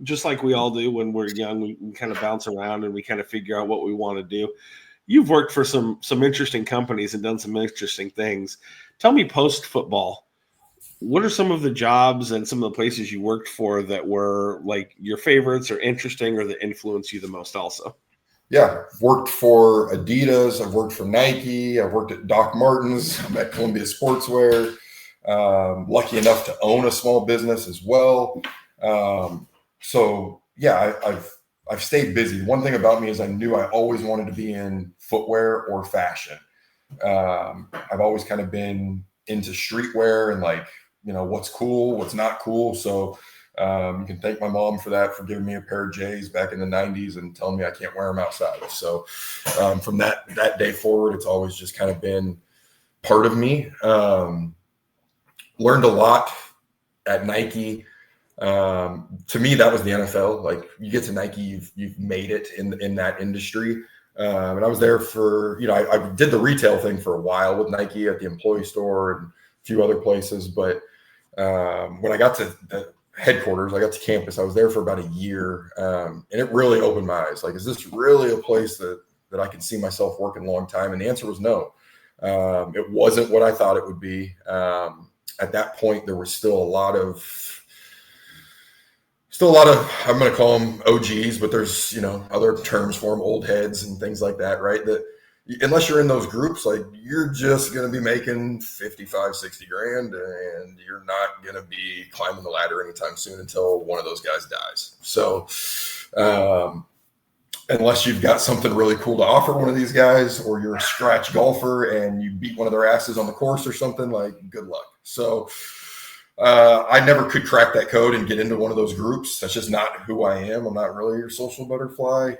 just like we all do when we're young, we kind of bounce around and we kind of figure out what we want to do. You've worked for some interesting companies and done some interesting things. Tell me, post football, what are some of the jobs and some of the places you worked for that were like your favorites or interesting or that influenced you the most also? Yeah. Worked for Adidas. I've worked for Nike. I've worked at Doc Martens. I'm at Columbia Sportswear. Lucky enough to own a small business as well. I've stayed busy. One thing about me is I knew I always wanted to be in footwear or fashion. I've always kind of been into streetwear and what's cool, what's not cool. So you can thank my mom for that, for giving me a pair of J's back in the 90s and telling me I can't wear them outside. So from that day forward, it's always just kind of been part of me. Learned a lot at Nike. To me, that was the NFL. Like, you get to Nike, you've made it in that industry. And I was there for, I did the retail thing for a while with Nike at the employee store and a few other places. But when I got to the headquarters, I got to campus, I was there for about a year. And it really opened my eyes. Like, is this really a place that I could see myself working a long time? And the answer was no. It wasn't what I thought it would be. At that point, there was still a lot of, I'm going to call them OGs, but there's, other terms for them, old heads and things like that, right? That unless you're in those groups, like, you're just going to be making 55, 60 grand, and you're not going to be climbing the ladder anytime soon until one of those guys dies. So, unless you've got something really cool to offer one of these guys, or you're a scratch golfer and you beat one of their asses on the course or something, like, good luck. So I never could crack that code and get into one of those groups. That's just not who I am. I'm not really your social butterfly.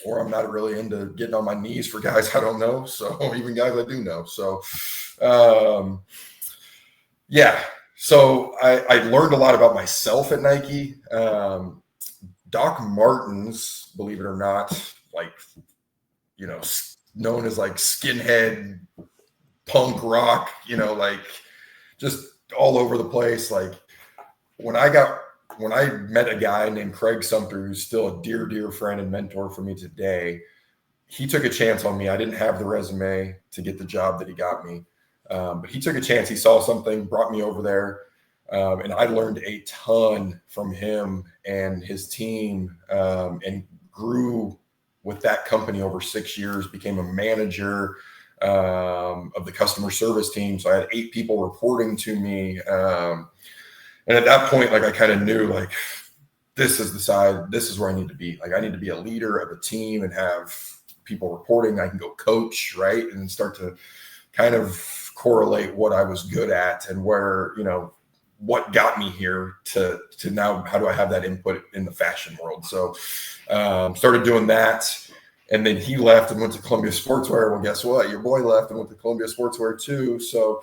Or I'm not really into getting on my knees for guys I don't know. So even guys I do know. So, yeah. So I learned a lot about myself at Nike. Doc Martens, believe it or not, like, you know, known as like skinhead punk rock, you know, like just all over the place. Like when I met a guy named Craig Sumter, who's still a dear friend and mentor for me today, he took a chance on me. I didn't have the resume to get the job that he got me. But he took a chance. He saw something, brought me over there. And I learned a ton from him and his team, and grew with that company over 6 years, became a manager of the customer service team. So I had 8 people reporting to me. And at that point, like I kind of knew like, this is where I need to be. Like I need to be a leader of a team and have people reporting. I can go coach, right? And start to kind of correlate what I was good at and where, you know, what got me here to now, how do I have that input in the fashion world? So started doing that. And then he left and went to Columbia Sportswear. Well, guess what? Your boy left and went to Columbia Sportswear too. So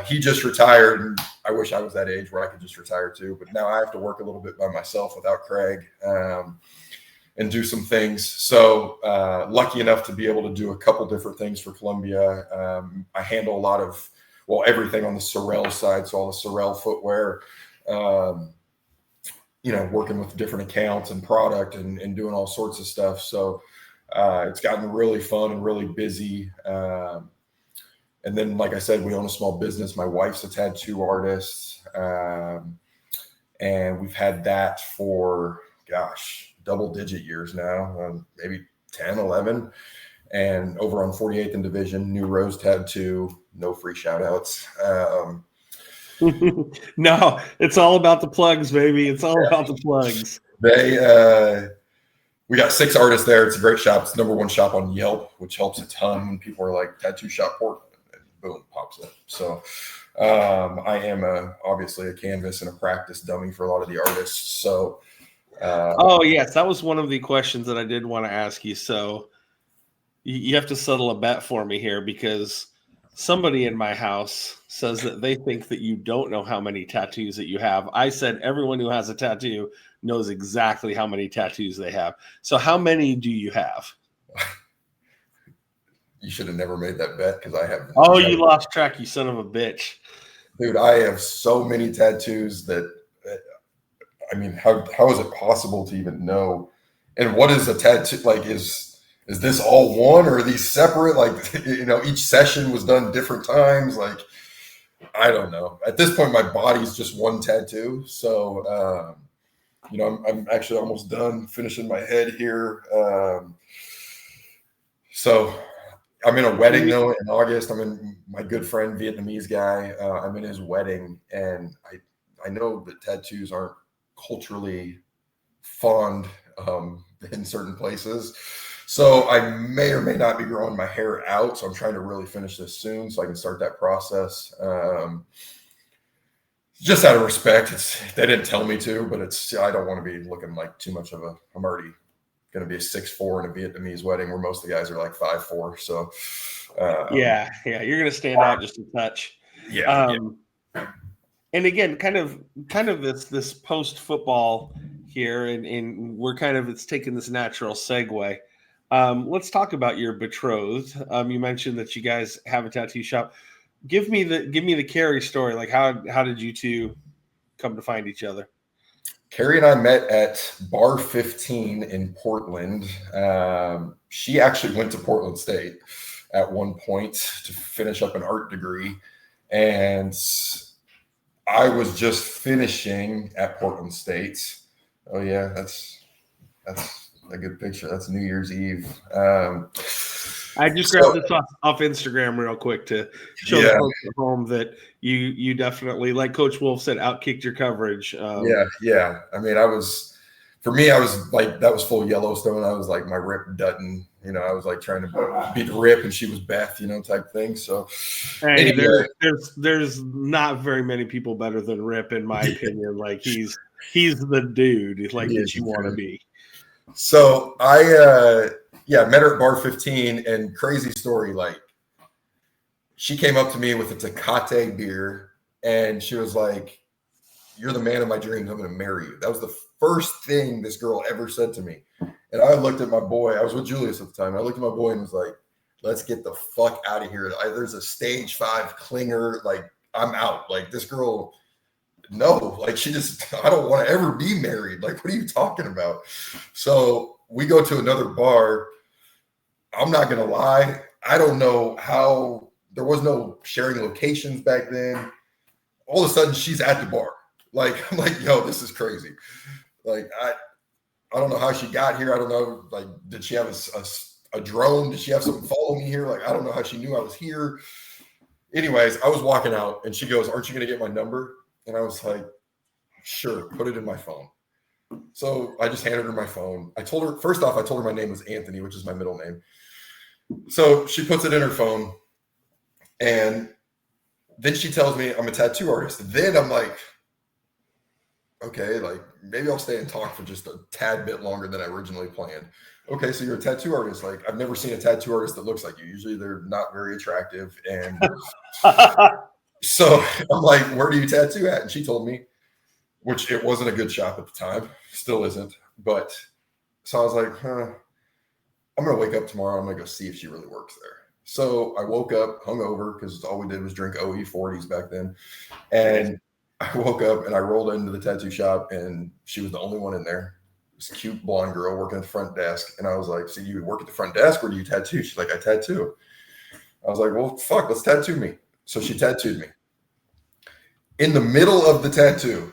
he just retired. And I wish I was that age where I could just retire too. But now I have to work a little bit by myself without Craig, and do some things. So lucky enough to be able to do a couple different things for Columbia. I handle a lot of, everything on the Sorel side. So all the Sorel footwear, you know, working with different accounts and product and doing all sorts of stuff. So it's gotten really fun and really busy. And then, like I said, we own a small business. My wife's a tattoo artist. And we've had that for, double-digit years now, maybe 10, 11. And over on 48th and Division, New Rose Tattoo, no free shout-outs. No, it's all about the plugs, baby. It's all about the plugs. We got 6 artists there. It's a great shop. It's the #1 shop on Yelp, which helps a ton when people are like, tattoo shop Portland, and boom, pops up. So I am obviously a canvas and a practice dummy for a lot of the artists. So oh yes, that was one of the questions that I did want to ask you. So you have to settle a bet for me here, because somebody in my house says that they think that you don't know how many tattoos that you have. I said everyone who has a tattoo knows exactly how many tattoos they have. So how many do you have? You should have never made that bet, because I have. Oh, you lost track, you son of a bitch. Dude, I have so many tattoos that, I mean, how is it possible to even know? And what is a tattoo? Like, is this all one, or are these separate? Like, you know, each session was done different times. Like, I don't know. At this point, my body's just one tattoo. So, you know, I'm actually almost done finishing my head here. So I'm in a wedding though in August. I'm in my good friend, Vietnamese guy. I'm in his wedding, and I know that tattoos aren't culturally fond in certain places. So I may or may not be growing my hair out. So I'm trying to really finish this soon so I can start that process. Just out of respect. They didn't tell me to, but I don't want to be looking like too much of I'm already going to be a 6'4" in a Vietnamese wedding where most of the guys are like 5'4". So yeah, you're going to stand out just a touch. Yeah. And again, kind of this post football here, and we're it's taking this natural segue. Let's talk about your betrothed. You mentioned that you guys have a tattoo shop. Give me the Carrie story. Like how did you two come to find each other? Carrie and I met at Bar 15 in Portland. She actually went to Portland State at one point to finish up an art degree, and I was just finishing at Portland State. Oh yeah, that's a good picture. That's New Year's Eve. I just grabbed this off Instagram real quick to show the folks at home that you definitely, like Coach Wolf said, outkicked your coverage. Yeah. I mean, I was for me, I was like, that was full Yellowstone. I was like my Rip Dutton, I was like trying to beat Rip and she was Beth, type thing. So Hey, anyway, there's not very many people better than Rip, in my opinion. Like he's the dude like that you want to be. So I met her at bar 15, and crazy story, like she came up to me with a Tecate beer and she was like, "You're the man of my dreams. I'm going to marry you." That was the first thing this girl ever said to me. And I looked at my boy. I was with Julius at the time. I looked at my boy and was like, "Let's get the fuck out of here. There's a stage 5 clinger. Like, I'm out. Like, this girl, no, like I don't want to ever be married. Like, what are you talking about?" So we go to another bar. I'm not going to lie. I don't know how, there was no sharing locations back then. All of a sudden she's at the bar. Like, I'm like, yo, this is crazy. Like, I don't know how she got here. I don't know. Like, did she have a drone? Did she have something follow me here? Like, I don't know how she knew I was here. Anyways, I was walking out and she goes, "Aren't you going to get my number?" And I was like, "Sure, put it in my phone." So I just handed her my phone. I told her my name was Anthony, which is my middle name. So she puts it in her phone. And then she tells me I'm a tattoo artist. Then I'm like, okay, like maybe I'll stay and talk for just a tad bit longer than I originally planned. Okay, so you're a tattoo artist. Like, I've never seen a tattoo artist that looks like you. Usually they're not very attractive. And so I'm like, "Where do you tattoo at?" And she told me, which it wasn't a good shop at the time. Still isn't. But so I was like, I'm going to wake up tomorrow. I'm going to go see if she really works there. So I woke up hungover because all we did was drink OE 40s back then. And I woke up and I rolled into the tattoo shop and she was the only one in there. This cute blonde girl working at the front desk. And I was like, "So you work at the front desk or do you tattoo?" She's like, "I tattoo." I was like, "Well, fuck, let's tattoo me." So she tattooed me. In the middle of the tattoo,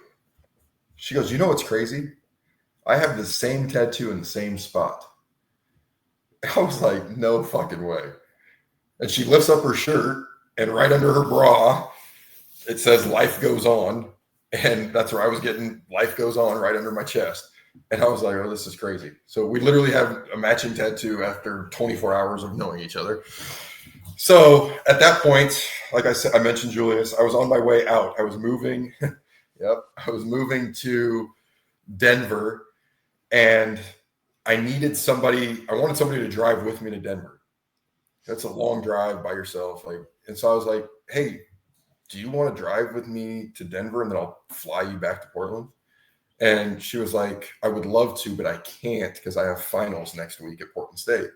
she goes, "You know what's crazy? I have the same tattoo in the same spot." I was like, "No fucking way." And she lifts up her shirt, and right under her bra, it says "Life Goes On." And that's where I was getting "Life Goes On" right under my chest. And I was like, "Oh, this is crazy." So we literally have a matching tattoo after 24 hours of knowing each other. So at that point, like I said, I mentioned Julius, I was on my way out. I was moving. Yep. I was moving to Denver, and I wanted somebody to drive with me to Denver. That's a long drive by yourself. And so I was like, "Hey, do you want to drive with me to Denver and then I'll fly you back to Portland?" And she was like, "I would love to, but I can't because I have finals next week at Portland State."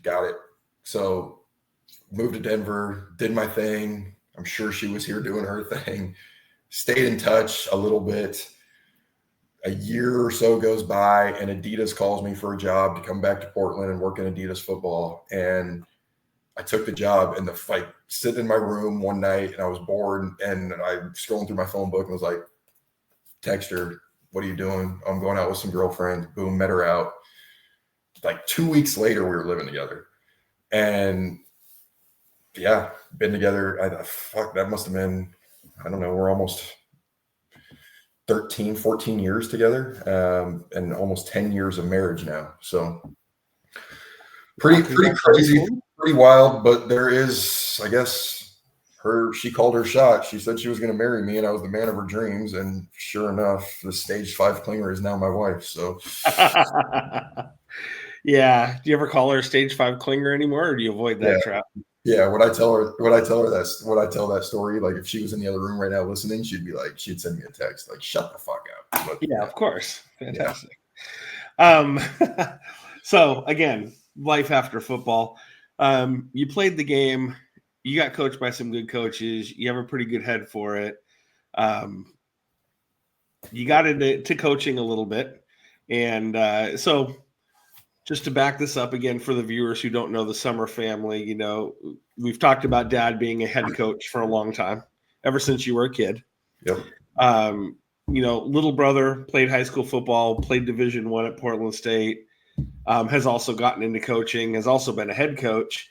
Got it. So moved to Denver, did my thing. I'm sure she was here doing her thing. Stayed in touch a little bit. A year or so goes by and Adidas calls me for a job to come back to Portland and work in Adidas football. And I took the job, and sitting in my room one night and I was bored and I scrolling through my phone book and was like, text her, "What are you doing?" "I'm going out with some girlfriends." Boom, met her out. Like 2 weeks later, we were living together. And yeah, been together. That must have been, I don't know, we're almost 13, 14 years together, and almost 10 years of marriage now. So pretty crazy, pretty wild. But there is, I guess, she called her shot. She said she was going to marry me and I was the man of her dreams. And sure enough, the stage 5 clinger is now my wife. So yeah. Do you ever call her a stage 5 clinger anymore, or do you avoid that trap? Yeah, when I tell that story, like if she was in the other room right now listening, she'd send me a text like, "Shut the fuck up." But, yeah, of course. Fantastic. Yeah. So again, life after football. You played the game. You got coached by some good coaches. You have a pretty good head for it. You got into coaching a little bit. And so just to back this up again for the viewers who don't know the Sommer family, we've talked about Dad being a head coach for a long time, ever since you were a kid. Yep. Little brother played high school football, played Division I at Portland State, has also gotten into coaching, has also been a head coach.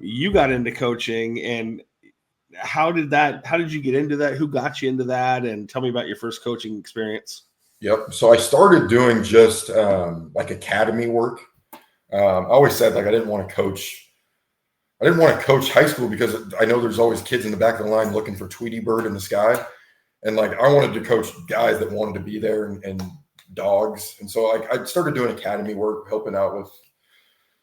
You got into coaching, and how did you get into that? Who got you into that? And tell me about your first coaching experience. Yep. So I started doing just like academy work. I always said like I didn't want to coach. I didn't want to coach high school because I know there's always kids in the back of the line looking for Tweety Bird in the sky, and like I wanted to coach guys that wanted to be there and dogs. And so like I started doing academy work, helping out with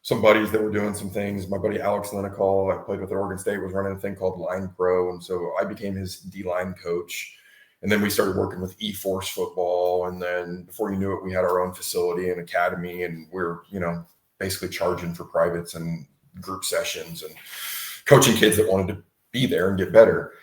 some buddies that were doing some things. My buddy Alex Linicall, I played with at Oregon State, was running a thing called Line Pro, and so I became his D-line coach. And then we started working with E-Force football. And then before you knew it, we had our own facility and academy, and we're, basically charging for privates and group sessions and coaching kids that wanted to be there and get better.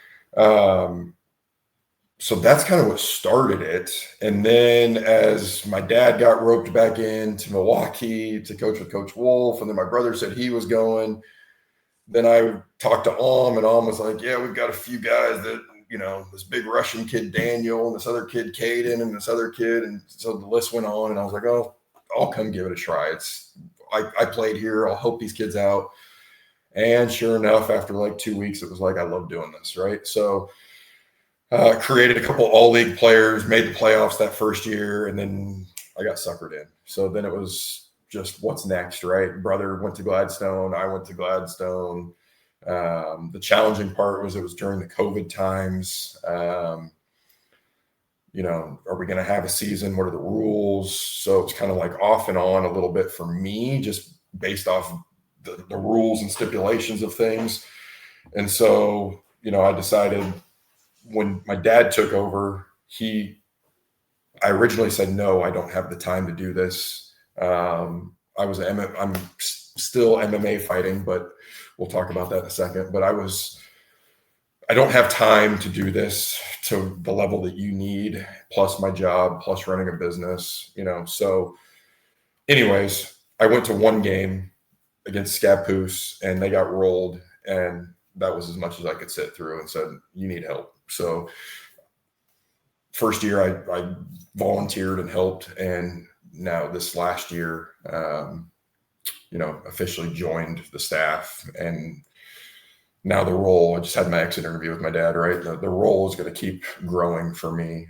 So that's kind of what started it. And then as my dad got roped back into Milwaukee to coach with Coach Wolf, and then my brother said he was going, then I talked to and was like, yeah, we've got a few guys that, this big Russian kid, Daniel, and this other kid, Caden, and this other kid. And so the list went on, and I was like, oh, I'll come give it a try. I played here. I'll help these kids out. And sure enough, after like 2 weeks, it was like, I love doing this. Right. So created a couple all-league players, made the playoffs that first year, and then I got suckered in. So then it was just what's next, right? Brother went to Gladstone. I went to Gladstone. The challenging part was it was during the COVID times. Are we going to have a season? What are the rules? So it's kind of like off and on a little bit for me, just based off the rules and stipulations of things. And so, I decided when my dad took over, I originally said, no, I don't have the time to do this. I'm still MMA fighting, but we'll talk about that in a second. But I don't have time to do this to the level that you need, plus my job, plus running a business, So anyways, I went to one game against Scappoose and they got rolled, and that was as much as I could sit through, and said, you need help. So first year I volunteered and helped. And now this last year, officially joined the staff. And now the role, I just had my exit interview with my dad, right? The role is going to keep growing for me.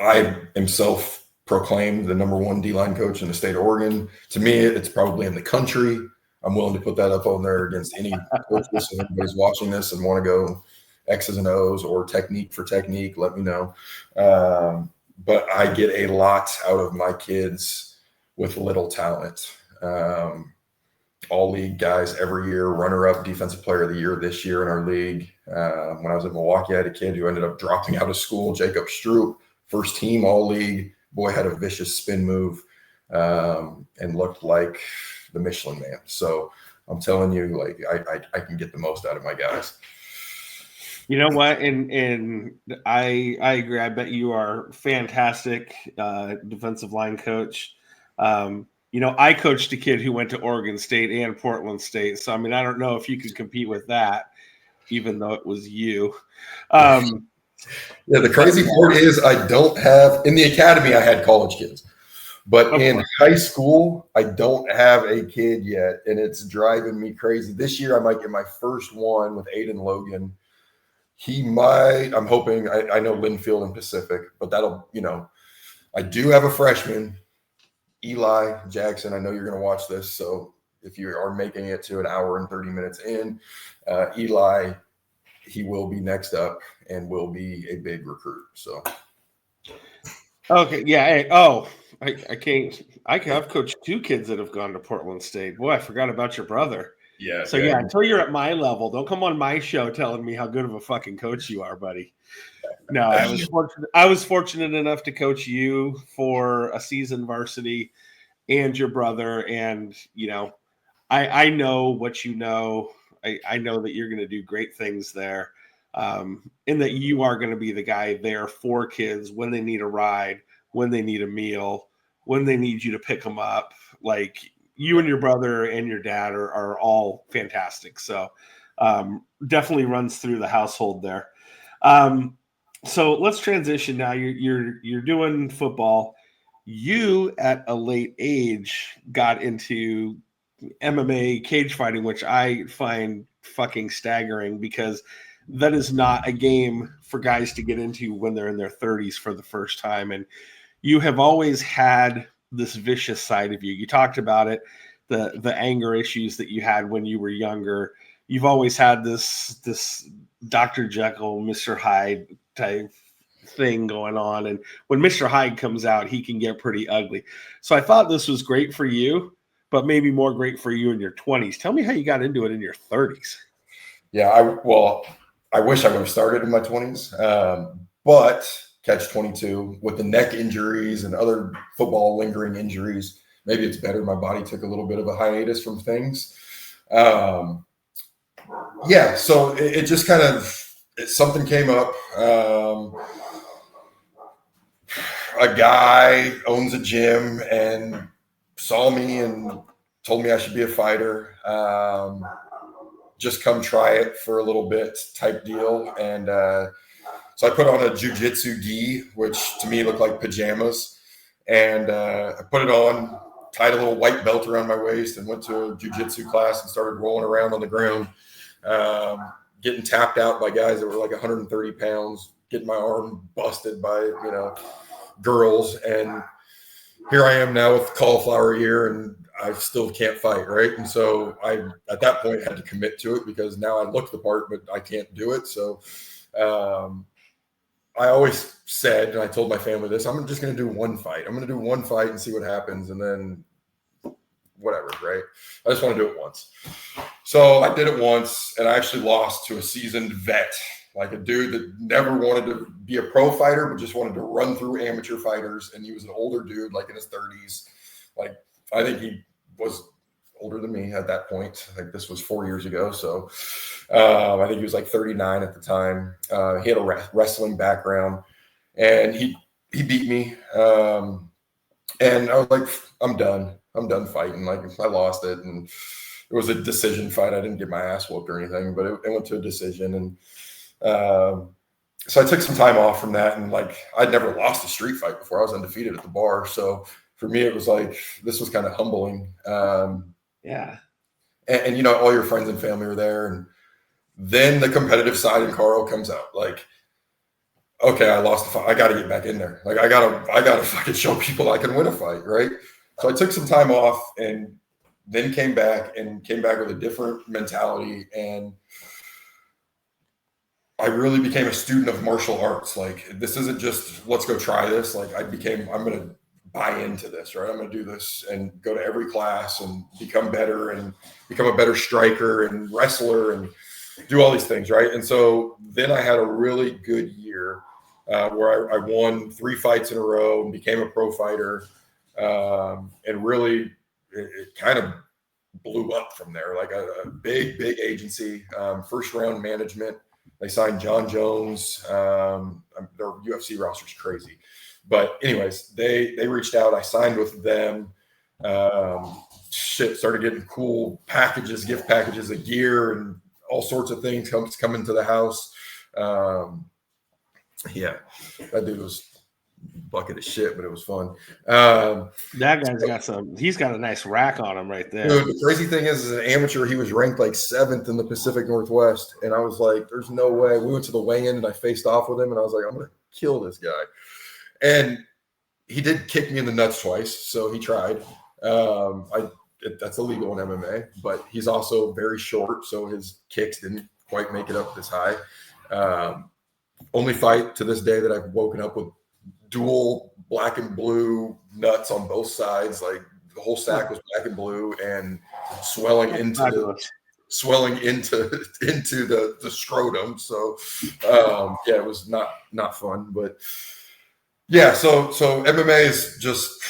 I am self-proclaimed the number one D-line coach in the state of Oregon. To me, it's probably in the country. I'm willing to put that up on there against any coach. If anybody's watching this and want to go X's and O's or technique for technique, let me know. But I get a lot out of my kids with little talent. All league guys every year, runner-up defensive player of the year this year in our league. When I was in Milwaukee, I had a kid who ended up dropping out of school, Jacob Stroop, first team all league. Boy had a vicious spin move and looked like the Michelin Man. So I'm telling you, like I can get the most out of my guys. You know what? And I agree. I bet you are fantastic defensive line coach. I coached a kid who went to Oregon State and Portland State. So, I mean, I don't know if you could compete with that, even though it was you. Yeah, the crazy part is I don't have – in the academy, I had college kids. But in high school, I don't have a kid yet, and it's driving me crazy. This year, I might get my first one with Aiden Logan. I'm hoping – I know Linfield and Pacific, but that'll – I do have a freshman – Eli Jackson, I know you're going to watch this. So if you are making it to an hour and 30 minutes in, Eli, he will be next up and will be a big recruit. So. Okay. Yeah. I can't. I've coached two kids that have gone to Portland State. Boy, I forgot about your brother. Yeah. So yeah, until you're at my level, don't come on my show telling me how good of a fucking coach you are, buddy. No, I was fortunate enough to coach you for a season varsity and your brother. And, I know what you know. I know that you're going to do great things there. And that you are going to be the guy there for kids when they need a ride, when they need a meal, when they need you to pick them up. Like you and your brother and your dad are all fantastic. So definitely runs through the household there. So let's transition now. You're doing football. You at a late age got into MMA cage fighting, which I find fucking staggering because that is not a game for guys to get into when they're in their 30s for the first time. And you have always had this vicious side of you. You talked about it, the anger issues that you had when you were younger. You've always had this Dr. Jekyll, Mr. Hyde type thing going on. And when Mr. Hyde comes out, he can get pretty ugly. So I thought this was great for you, but maybe more great for you in your 20s. Tell me how you got into it in your 30s. Yeah, I wish I would have started in my 20s, but catch 22 with the neck injuries and other football lingering injuries. Maybe it's better. My body took a little bit of a hiatus from things. Yeah, so it just kind of something came up. A guy owns a gym and saw me and told me I should be a fighter. Just come try it for a little bit type deal. And so I put on a jujitsu gi, which to me looked like pajamas. And I put it on, tied a little white belt around my waist, and went to a jujitsu class and started rolling around on the ground, getting tapped out by guys that were like 130 pounds, getting my arm busted by, girls. And here I am now with cauliflower ear, and I still can't fight, right? And so I, at that point, had to commit to it because now I look the part, but I can't do it. So I always said, and I told my family this, I'm just going to do one fight. I'm going to do one fight and see what happens, and then whatever, right? I just want to do it once. So I did it once, and I actually lost to a seasoned vet, like a dude that never wanted to be a pro fighter, but just wanted to run through amateur fighters. And he was an older dude, like in his 30s. Like, I think he was older than me at that point. Like, this was 4 years ago. So I think he was like 39 at the time. He had a wrestling background, and he beat me. And I was like, I'm done. I'm done fighting. Like, I lost it. And it was a decision fight. I didn't get my ass whooped or anything, but it went to a decision. And so I took some time off from that, and like, I'd never lost a street fight before. I was undefeated at the bar. So for me, it was like, this was kind of humbling. Yeah. And all your friends and family were there. And then the competitive side in Carl comes out. Like, okay, I lost the fight. I got to get back in there. Like, I gotta fucking show people I can win a fight. Right. So I took some time off and then came back with a different mentality. And I really became a student of martial arts. Like, this isn't just, let's go try this. Like, I'm going to buy into this, right? I'm going to do this and go to every class and become better and become a better striker and wrestler and do all these things, right? And so then I had a really good year where I won 3 fights in a row and became a pro fighter. And really, it kind of blew up from there. Like a big agency, first round management. They signed John Jones. Their UFC roster is crazy. But anyways, they reached out. I signed with them. Started getting cool packages, gift packages of gear and all sorts of things coming to the house. Yeah, that dude was a bucket of shit, but it was fun. That guy's he's got a nice rack on him right there. Dude, the crazy thing is, as an amateur, he was ranked like 7th in the Pacific Northwest. And I was like, there's no way. We went to the weigh-in and I faced off with him, and I was like, I'm going to kill this guy. And he did kick me in the nuts twice, so he tried. That's illegal in MMA, but he's also very short, so his kicks didn't quite make it up this high. Only fight to this day that I've woken up with dual black and blue nuts on both sides. Like, the whole sack was black and blue and swelling into the scrotum. So yeah, it was not fun, but yeah. So MMA is just,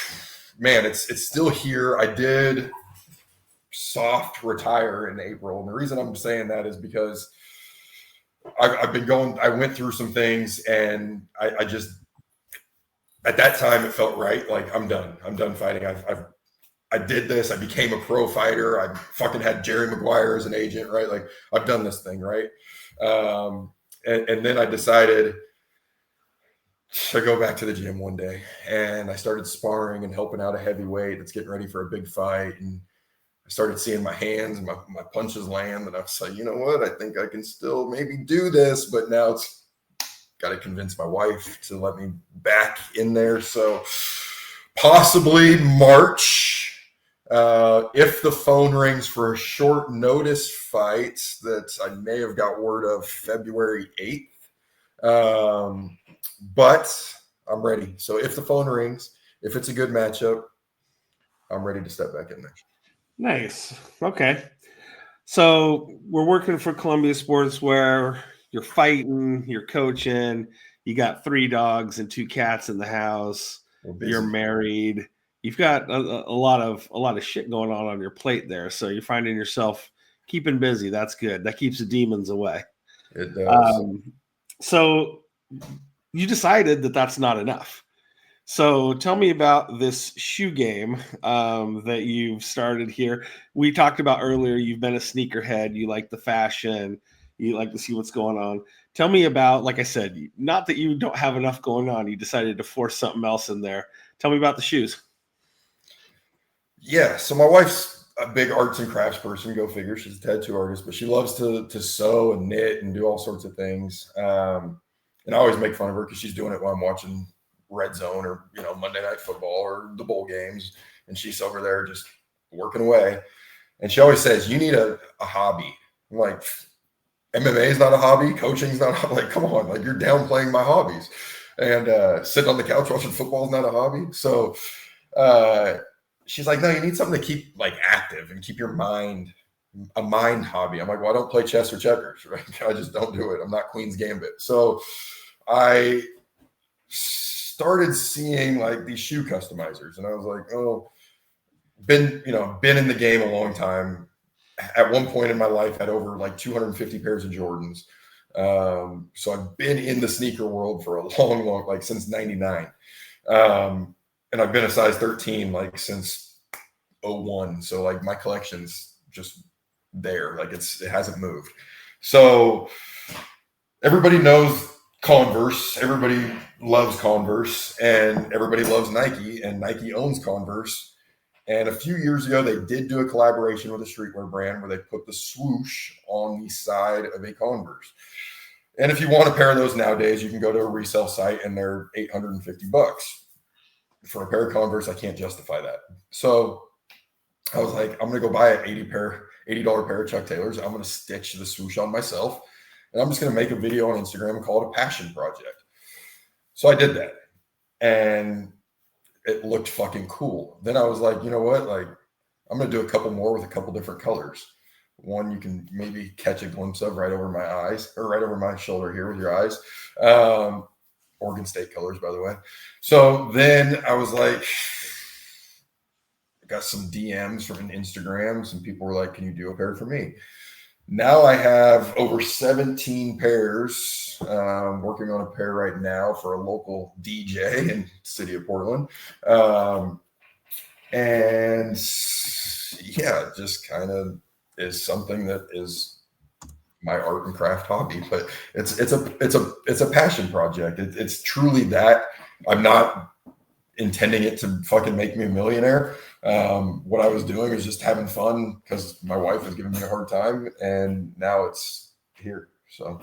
man, it's still here. I did soft retire in April, and the reason I'm saying that is because I went through some things, and I just, at that time, it felt right. Like, I'm done fighting. I did this. I became a pro fighter. I fucking had Jerry Maguire as an agent, right? Like, I've done this thing, right? And then I decided to go back to the gym one day, and I started sparring and helping out a heavyweight that's getting ready for a big fight. And I started seeing my hands and my punches land, and I was like, you know what? I think I can still maybe do this, but now it's got to convince my wife to let me back in there. So possibly March, if the phone rings for a short notice fight that I may have got word of February 8th. But I'm ready. So if the phone rings, if it's a good matchup, I'm ready to step back in there. Nice. Okay. So we're working for Columbia Sports where you're fighting, you're coaching, you got 3 dogs and 2 cats in the house. You're married. You've got a lot of shit going on your plate there. So you're finding yourself keeping busy. That's good. That keeps the demons away. It does. So you decided that that's not enough. So tell me about this shoe game that you've started here. We talked about earlier, you've been a sneakerhead. You like the fashion. You like to see what's going on. Tell me about, like I said, not that you don't have enough going on. You decided to force something else in there. Tell me about the shoes. Yeah. So my wife's a big arts and crafts person. Go figure. She's a tattoo artist, but she loves to sew and knit and do all sorts of things. And I always make fun of her because she's doing it while I'm watching Red Zone or Monday Night Football or the bowl games, and she's over there just working away. And she always says, "You need a hobby." I'm like, MMA is not a hobby. Coaching is not a hobby. Like, come on, like you're downplaying my hobbies. And sitting on the couch watching football is not a hobby. So she's like, "No, you need something to keep like active and keep your mind a mind hobby." I'm like, "Well, I don't play chess or checkers, right? I just don't do it. I'm not Queen's Gambit." So I started seeing like these shoe customizers, and I was like, "Oh, been in the game a long time." At one point in my life, had over like 250 pairs of Jordans. So I've been in the sneaker world for a long, like since '99, and I've been a size 13 like since '01. So like my collection's just there, like it hasn't moved. So everybody knows Converse. Everybody loves Converse, and everybody loves Nike, and Nike owns Converse. And a few years ago, they did do a collaboration with a streetwear brand where they put the swoosh on the side of a Converse. And if you want a pair of those nowadays, you can go to a resale site and they're $850. For a pair of Converse, I can't justify that. So I was like, I'm going to go buy an $80 pair of Chuck Taylors. I'm going to stitch the swoosh on myself. And I'm just going to make a video on Instagram and call it a passion project. So I did that. And it looked fucking cool. Then I was like, you know what? Like, I'm going to do a couple more with a couple different colors. One you can maybe catch a glimpse of right over my eyes or right over my shoulder here with your eyes. Oregon State colors, by the way. So then I was like, I got some DMs from an Instagram. Some people were like, "Can you do a pair for me?" Now I have over 17 pairs, working on a pair right now for a local DJ in the city of Portland. And yeah, just kind of is something that is my art and craft hobby, but it's a passion project. It's truly that. I'm not intending it to fucking make me a millionaire. What I was doing is just having fun because my wife was giving me a hard time, and now it's here. So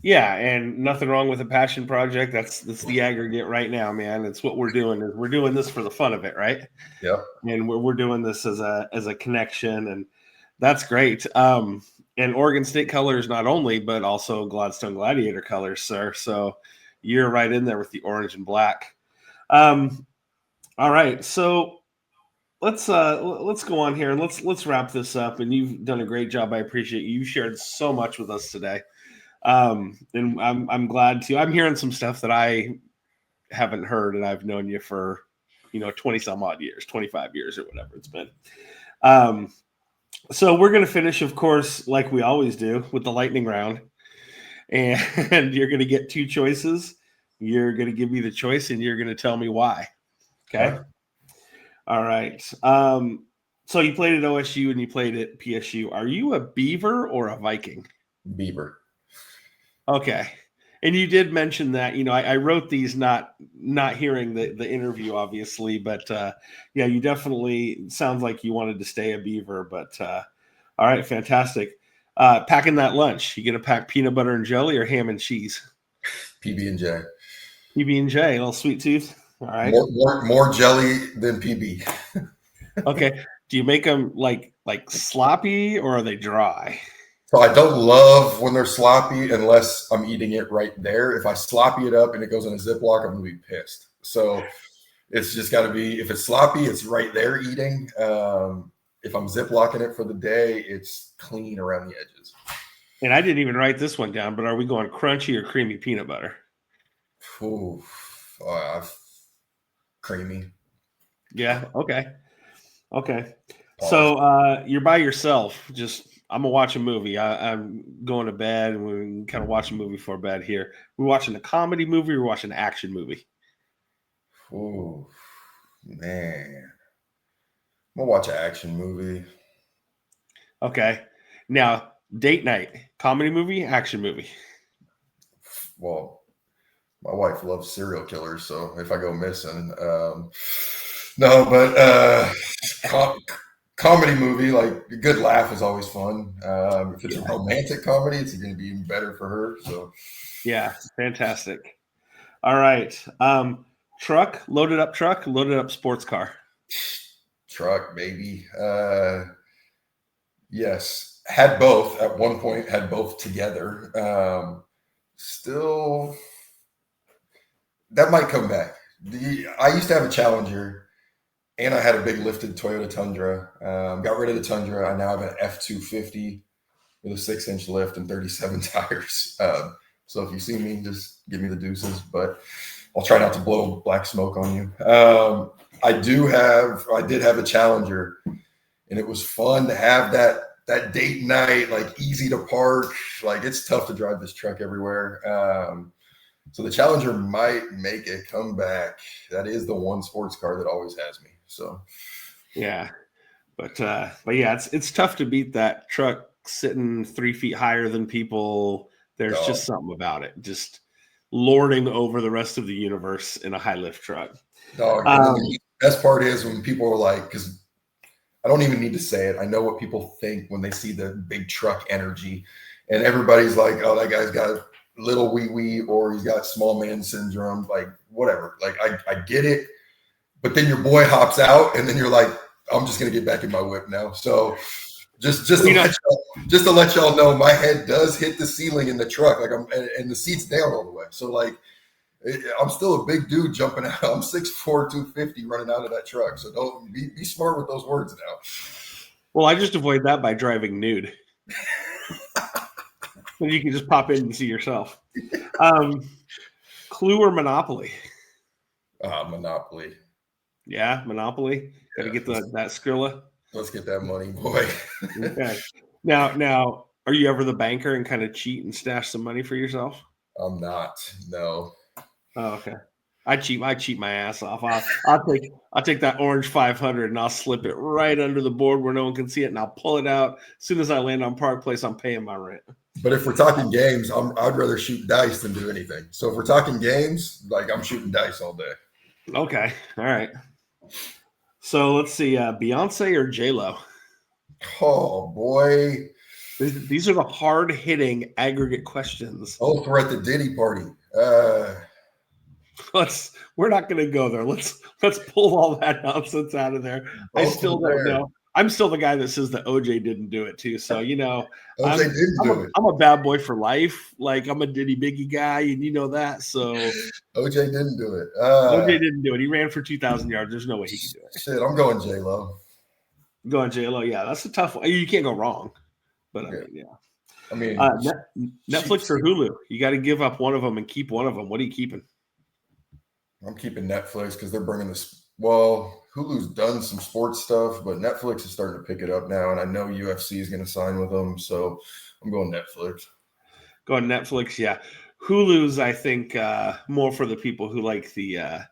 yeah, and nothing wrong with a passion project. That's the aggregate right now, man. It's what we're doing. We're doing this for the fun of it, right? yeah. And we're doing this as a connection, and that's great. And Oregon State colors not only, but also Gladstone Gladiator colors, sir. So you're right in there with the orange and black. All right, so let's go on here and let's wrap this up. And you've done a great job. I appreciate you. You shared so much with us today. And I'm glad to. I'm hearing some stuff that I haven't heard, and I've known you for 20 some odd years, 25 years or whatever it's been. So we're going to finish, of course, like we always do, with the lightning round. And you're going to get 2 choices. You're going to give me the choice, and you're going to tell me why. Okay? All right. So you played at OSU and you played at PSU. Are you a Beaver or a Viking? Beaver. Okay. And you did mention that, I wrote these not hearing the interview, obviously, but yeah, you definitely sounds like you wanted to stay a Beaver. But all right, fantastic. Packing that lunch, you gonna pack peanut butter and jelly or ham and cheese? PB&J. PB&J, a little sweet tooth. All right. More jelly than PB. Okay. Do you make them like sloppy or are they dry? So I don't love when they're sloppy unless I'm eating it right there. If I sloppy it up and it goes in a Ziploc, I'm gonna be pissed. So it's just got to be, if it's sloppy, it's right there eating. If I'm Ziplocking it for the day, it's clean around the edges. And I didn't even write this one down, but are we going crunchy or creamy peanut butter? Ooh, creamy. Yeah. Okay. Okay. Pause. So you're by yourself. Just I'm gonna watch a movie. I'm going to bed, and we can kind of watch a movie before bed here. We're watching a comedy movie. We're watching an action movie. Ooh, man. I'm gonna watch an action movie. Okay. Now, date night, comedy movie, action movie. Well, my wife loves serial killers, so if I go missing, no, but comedy movie, like a good laugh is always fun. If it's a romantic comedy, it's going to be even better for her. So, yeah, fantastic. All right, truck, loaded up sports car. Truck, baby. Yes, had both at one point. Had both together. Still, that might come back. I used to have a Challenger, and I had a big lifted Toyota Tundra. Got rid of the Tundra. I now have an F-250 with a 6-inch lift and 37 tires. So if you see me, just give me the deuces. But I'll try not to blow black smoke on you. I did have a Challenger, and it was fun to have that date night, like easy to park. Like it's tough to drive this truck everywhere. So the Challenger might make a comeback. That is the one sports car that always has me. So yeah, but yeah, it's tough to beat that truck sitting 3 feet higher than people. There's just something about it, just lording over the rest of the universe in a high lift truck. The best part is when people are like, because I don't even need to say it. I know what people think when they see the big truck energy, and everybody's like, "Oh, that guy's got a little wee wee, or he's got small man syndrome." Like whatever. Like I get it, but then your boy hops out, and then you're like, "I'm just gonna get back in my whip now." So just to let y'all know, my head does hit the ceiling in the truck, like and the seat's down all the way. So like. I'm still a big dude jumping out. I'm 6'4", 250 running out of that truck. So don't be smart with those words now. Well, I just avoid that by driving nude. Then you can just pop in and see yourself. Clue or Monopoly? Monopoly. Yeah, Monopoly. Got to get that Skrilla. Let's get that money, boy. Okay. Now, are you ever the banker and kind of cheat and stash some money for yourself? I'm not. No. Oh, okay. I cheat my ass off. I'll take that orange 500 and I'll slip it right under the board where no one can see it, and I'll pull it out as soon as I land on Park Place. I'm paying my rent. But if we're talking games, I'd rather shoot dice than do anything. So if we're talking games, like I'm shooting dice all day. Okay, all right. So let's see, Beyonce or J-Lo? Oh boy, these are the hard hitting aggregate questions. Both were at the Diddy party. We're not going to go there. Let's pull all that nonsense out of there. I still don't know. I'm still the guy that says that OJ didn't do it too. So OJ didn't do it. I'm a bad boy for life. Like I'm a Diddy Biggie guy, and you know that. So OJ didn't do it. OJ didn't do it. He ran for 2,000 yards. There's no way he could do it. Shit, I'm going J-Lo. Going J-Lo, yeah, that's a tough one. You can't go wrong. But I mean, Netflix or Hulu? You got to give up one of them and keep one of them. What are you keeping? I'm keeping Netflix because they're bringing this. Well, Hulu's done some sports stuff, but Netflix is starting to pick it up now, and I know UFC is going to sign with them, so I'm going Netflix. Going Netflix, yeah. Hulu's, I think, more for the people who like the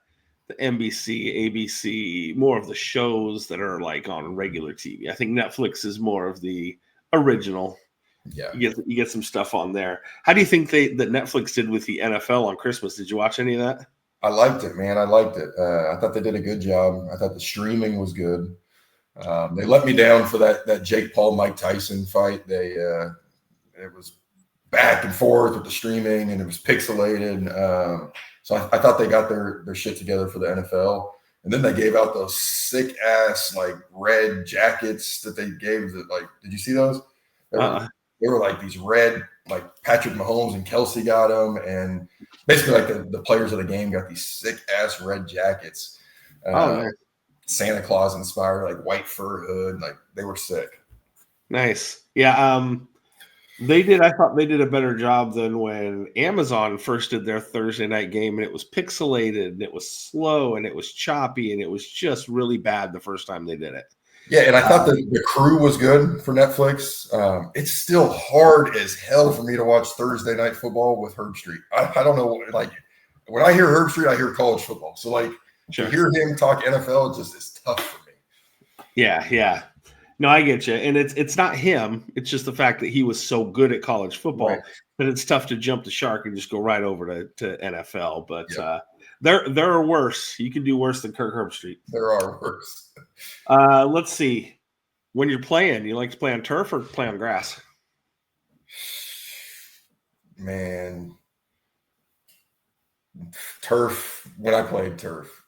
NBC, ABC, more of the shows that are like on regular TV. I think Netflix is more of the original. Yeah. You get some stuff on there. How do you think that Netflix did with the NFL on Christmas? Did you watch any of that? I liked it, man. I liked it. I thought they did a good job. I thought the streaming was good. They let me down for that Jake Paul Mike Tyson fight. It was back and forth with the streaming, and it was pixelated. So I thought they got their shit together for the NFL. And then they gave out those sick ass like red jackets that they gave. Did you see those? They were like these red, like Patrick Mahomes and Kelsey got them, and basically like the players of the game got these sick ass red jackets. Nice. Santa Claus inspired, like white fur hood, like they were sick. Nice. Yeah. I thought they did a better job than when Amazon first did their Thursday night game, and it was pixelated and it was slow and it was choppy and it was just really bad the first time they did it. Yeah, and I thought the crew was good for Netflix. It's still hard as hell for me to watch Thursday night football with Herb Street. I don't know, like when I hear Herb Street, I hear college football. So like to hear him talk NFL just is tough for me. Yeah. No, I get you. And it's not him. It's just the fact that he was so good at college football that it's tough to jump the shark and just go right over to NFL. But there are worse. You can do worse than Kirk Herbstreit. There are worse. Let's see. When you're playing, you like to play on turf or play on grass? Man, turf. When I played turf.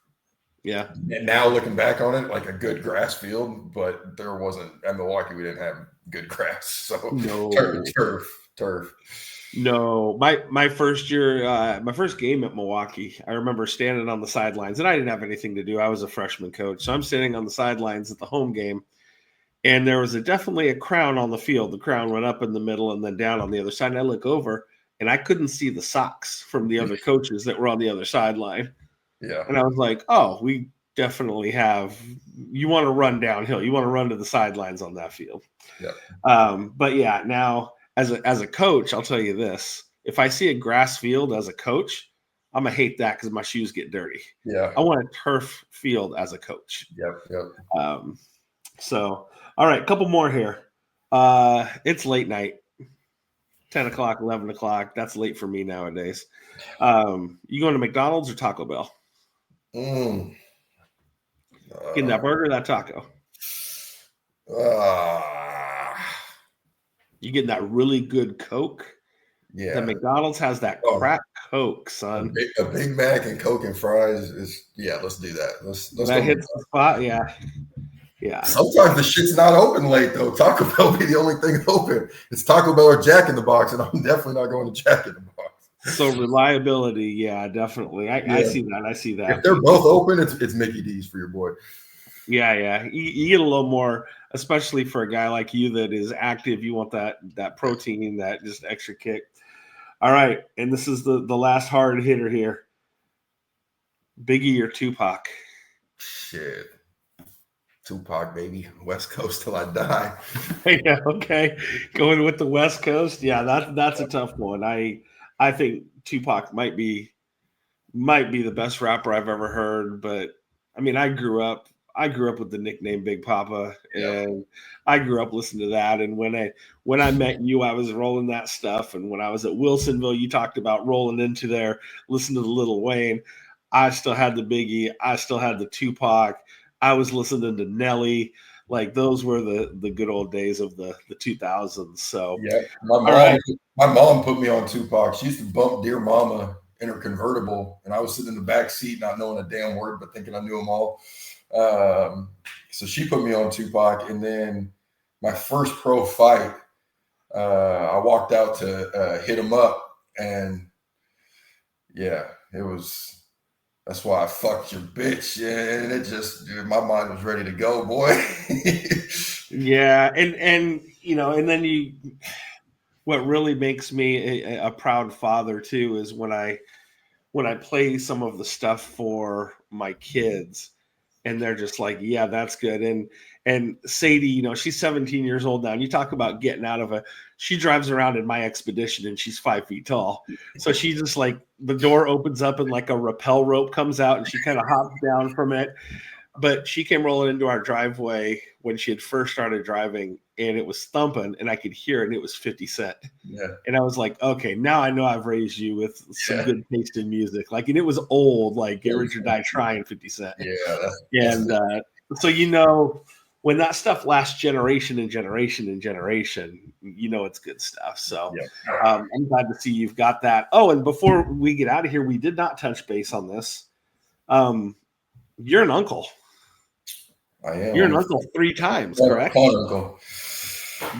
Yeah. And now looking back on it, like a good grass field, but there wasn't at Milwaukee. We didn't have good grass, so no. turf. No, my first year, my first game at Milwaukee, I remember standing on the sidelines, and I didn't have anything to do. I was a freshman coach, so I'm standing on the sidelines at the home game, and there was definitely a crown on the field. The crown went up in the middle and then down on the other side. And I look over, and I couldn't see the socks from the other coaches that were on the other sideline. Yeah. And I was like, oh, we definitely have – you want to run downhill. You want to run to the sidelines on that field. Yeah. But, yeah, now as a coach, I'll tell you this. If I see a grass field as a coach, I'm going to hate that because my shoes get dirty. Yeah. I want a turf field as a coach. Yep. So, all right, a couple more here. It's late night. 10 o'clock, 11 o'clock. That's late for me nowadays. You going to McDonald's or Taco Bell? Getting that burger or that taco? You getting that really good Coke? Yeah. The McDonald's has that crack Coke, son. A Big Mac and Coke and fries is, let's do that. Let's that hits the spot, yeah. Yeah. Sometimes the shit's not open late though. Taco Bell be the only thing open. It's Taco Bell or Jack in the Box, and I'm definitely not going to Jack in the Box. So reliability, yeah, definitely. I see that. If they're both open, it's Mickey D's for your boy. Yeah. You get a little more, especially for a guy like you that is active. You want that protein, that just extra kick. All right, and this is the last hard hitter here. Biggie or Tupac? Shit. Tupac, baby. West Coast till I die. Yeah, okay. Going with the West Coast. Yeah, that's a tough one. I think Tupac might be the best rapper I've ever heard, but I mean, I grew up with the nickname Big Papa, and I grew up listening to that. And when I met you, I was rolling that stuff. And when I was at Wilsonville, you talked about rolling into there, listening to the Lil Wayne. I still had the Biggie. I still had the Tupac. I was listening to Nelly. Like those were the good old days of the 2000s. So my mom put me on Tupac. She used to bump Dear Mama in her convertible, and I was sitting in the back seat, not knowing a damn word, but thinking I knew them all. So she put me on Tupac, and then my first pro fight, I walked out to hit him up, and that's why I fucked your bitch, and it just, my mind was ready to go, boy. Yeah, and then what really makes me a proud father too is when I play some of the stuff for my kids, and they're just like, yeah, that's good. And Sadie, she's 17 years old now, and you talk about getting out of she drives around in my Expedition, and she's 5 feet tall. So she just like, the door opens up and like a rappel rope comes out, and she kind of hops down from it. But she came rolling into our driveway when she had first started driving, and it was thumping, and I could hear it, and it was 50 Cent. Yeah. And I was like, okay, now I know I've raised you with some Yeah. good taste in music. Like, and it was old, like Get Yeah, Rich or Die Trying 50 Cent. Yeah. And so, you know, when that stuff lasts generation and generation and generation, you know it's good stuff. So I'm glad to see you've got that. Oh, and before we get out of here, we did not touch base on this. You're an uncle. I am. You're an uncle 3 times, correct? Uncle.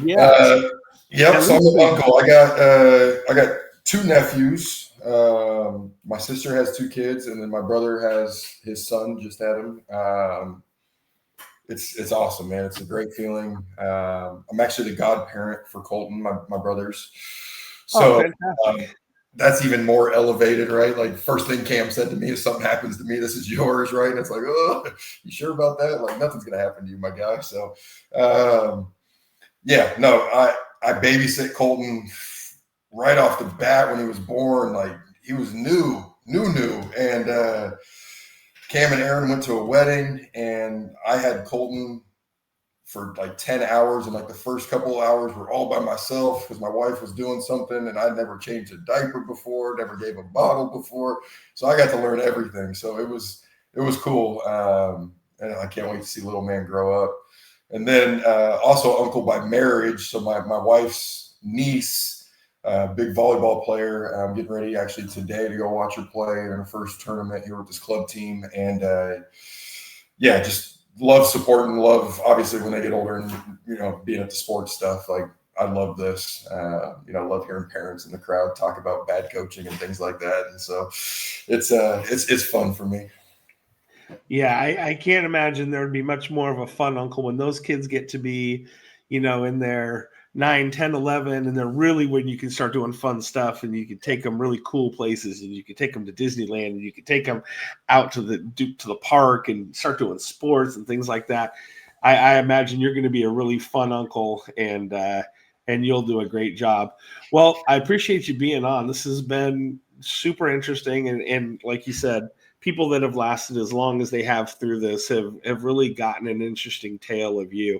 Yeah. Yep. So I'm an uncle. I got 2 nephews. My sister has 2 kids, and then my brother has his son. Just had him. It's awesome, man. It's a great feeling. I'm actually the godparent for Colton, my brothers. So that's even more elevated, right? Like first thing Cam said to me, if something happens to me, this is yours, right? And it's like, oh, you sure about that? Like nothing's gonna happen to you, my guy. So yeah, no, I babysit Colton right off the bat when he was born. Like he was new. And Cam and Aaron went to a wedding, and I had Colton for like 10 hours, and like the first couple of hours were all by myself because my wife was doing something, and I'd never changed a diaper before, never gave a bottle before, so I got to learn everything. So it was cool, and I can't wait to see little man grow up. And then also uncle by marriage, so my wife's niece, big volleyball player. I'm getting ready actually today to go watch her play in her first tournament here with this club team. And yeah, just love supporting, love obviously when they get older and, you know, being at the sports stuff. Like I love this, you know, I love hearing parents in the crowd talk about bad coaching and things like that. And so it's fun for me. Yeah, I can't imagine there would be much more of a fun uncle when those kids get to be, you know, in their 9, 10, 11, and they're really when you can start doing fun stuff, and you can take them really cool places, and you can take them to Disneyland, and you can take them out to the park and start doing sports and things like that. I imagine you're going to be a really fun uncle, and you'll do a great job. Well, I appreciate you being on. This has been super interesting, and like you said, people that have lasted as long as they have through this have really gotten an interesting tale of you.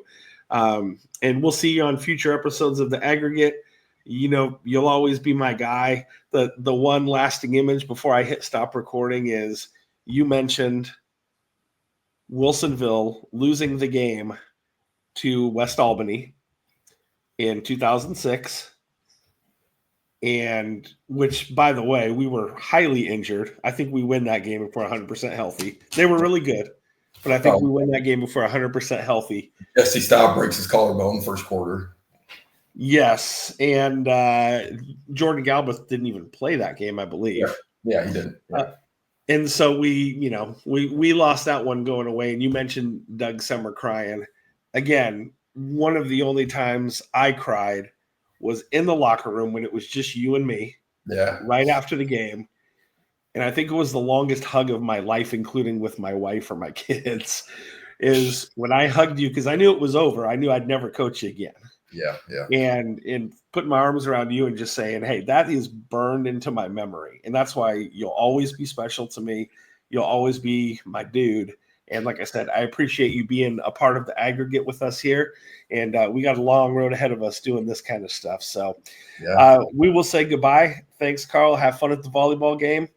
And we'll see you on future episodes of the Aggregate. You know, you'll always be my guy. The one lasting image before I hit stop recording is you mentioned Wilsonville losing the game to West Albany in 2006. And which, by the way, we were highly injured. I think we win that game if we're 100% healthy. They were really good, but I think we win that game if we're 100% healthy. Jesse Staub breaks his collarbone first quarter. Yes, and Jordan Galbraith didn't even play that game, I believe. Yeah he didn't. Yeah. And so we lost that one going away. And you mentioned Doug Sommer crying. Again, one of the only times I cried was in the locker room when it was just you and me. Yeah. Right after the game. And I think it was the longest hug of my life, including with my wife or my kids, is when I hugged you because I knew it was over. I knew I'd never coach you again. Yeah. And putting my arms around you and just saying, hey, that is burned into my memory. And that's why you'll always be special to me. You'll always be my dude. And like I said, I appreciate you being a part of the Aggregate with us here. And we got a long road ahead of us doing this kind of stuff. So we will say goodbye. Thanks, Carl. Have fun at the volleyball game.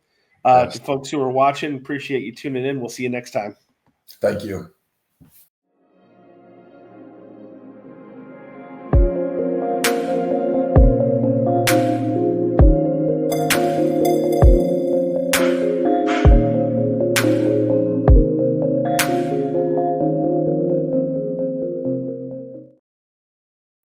To folks who are watching, appreciate you tuning in. We'll see you next time. Thank you.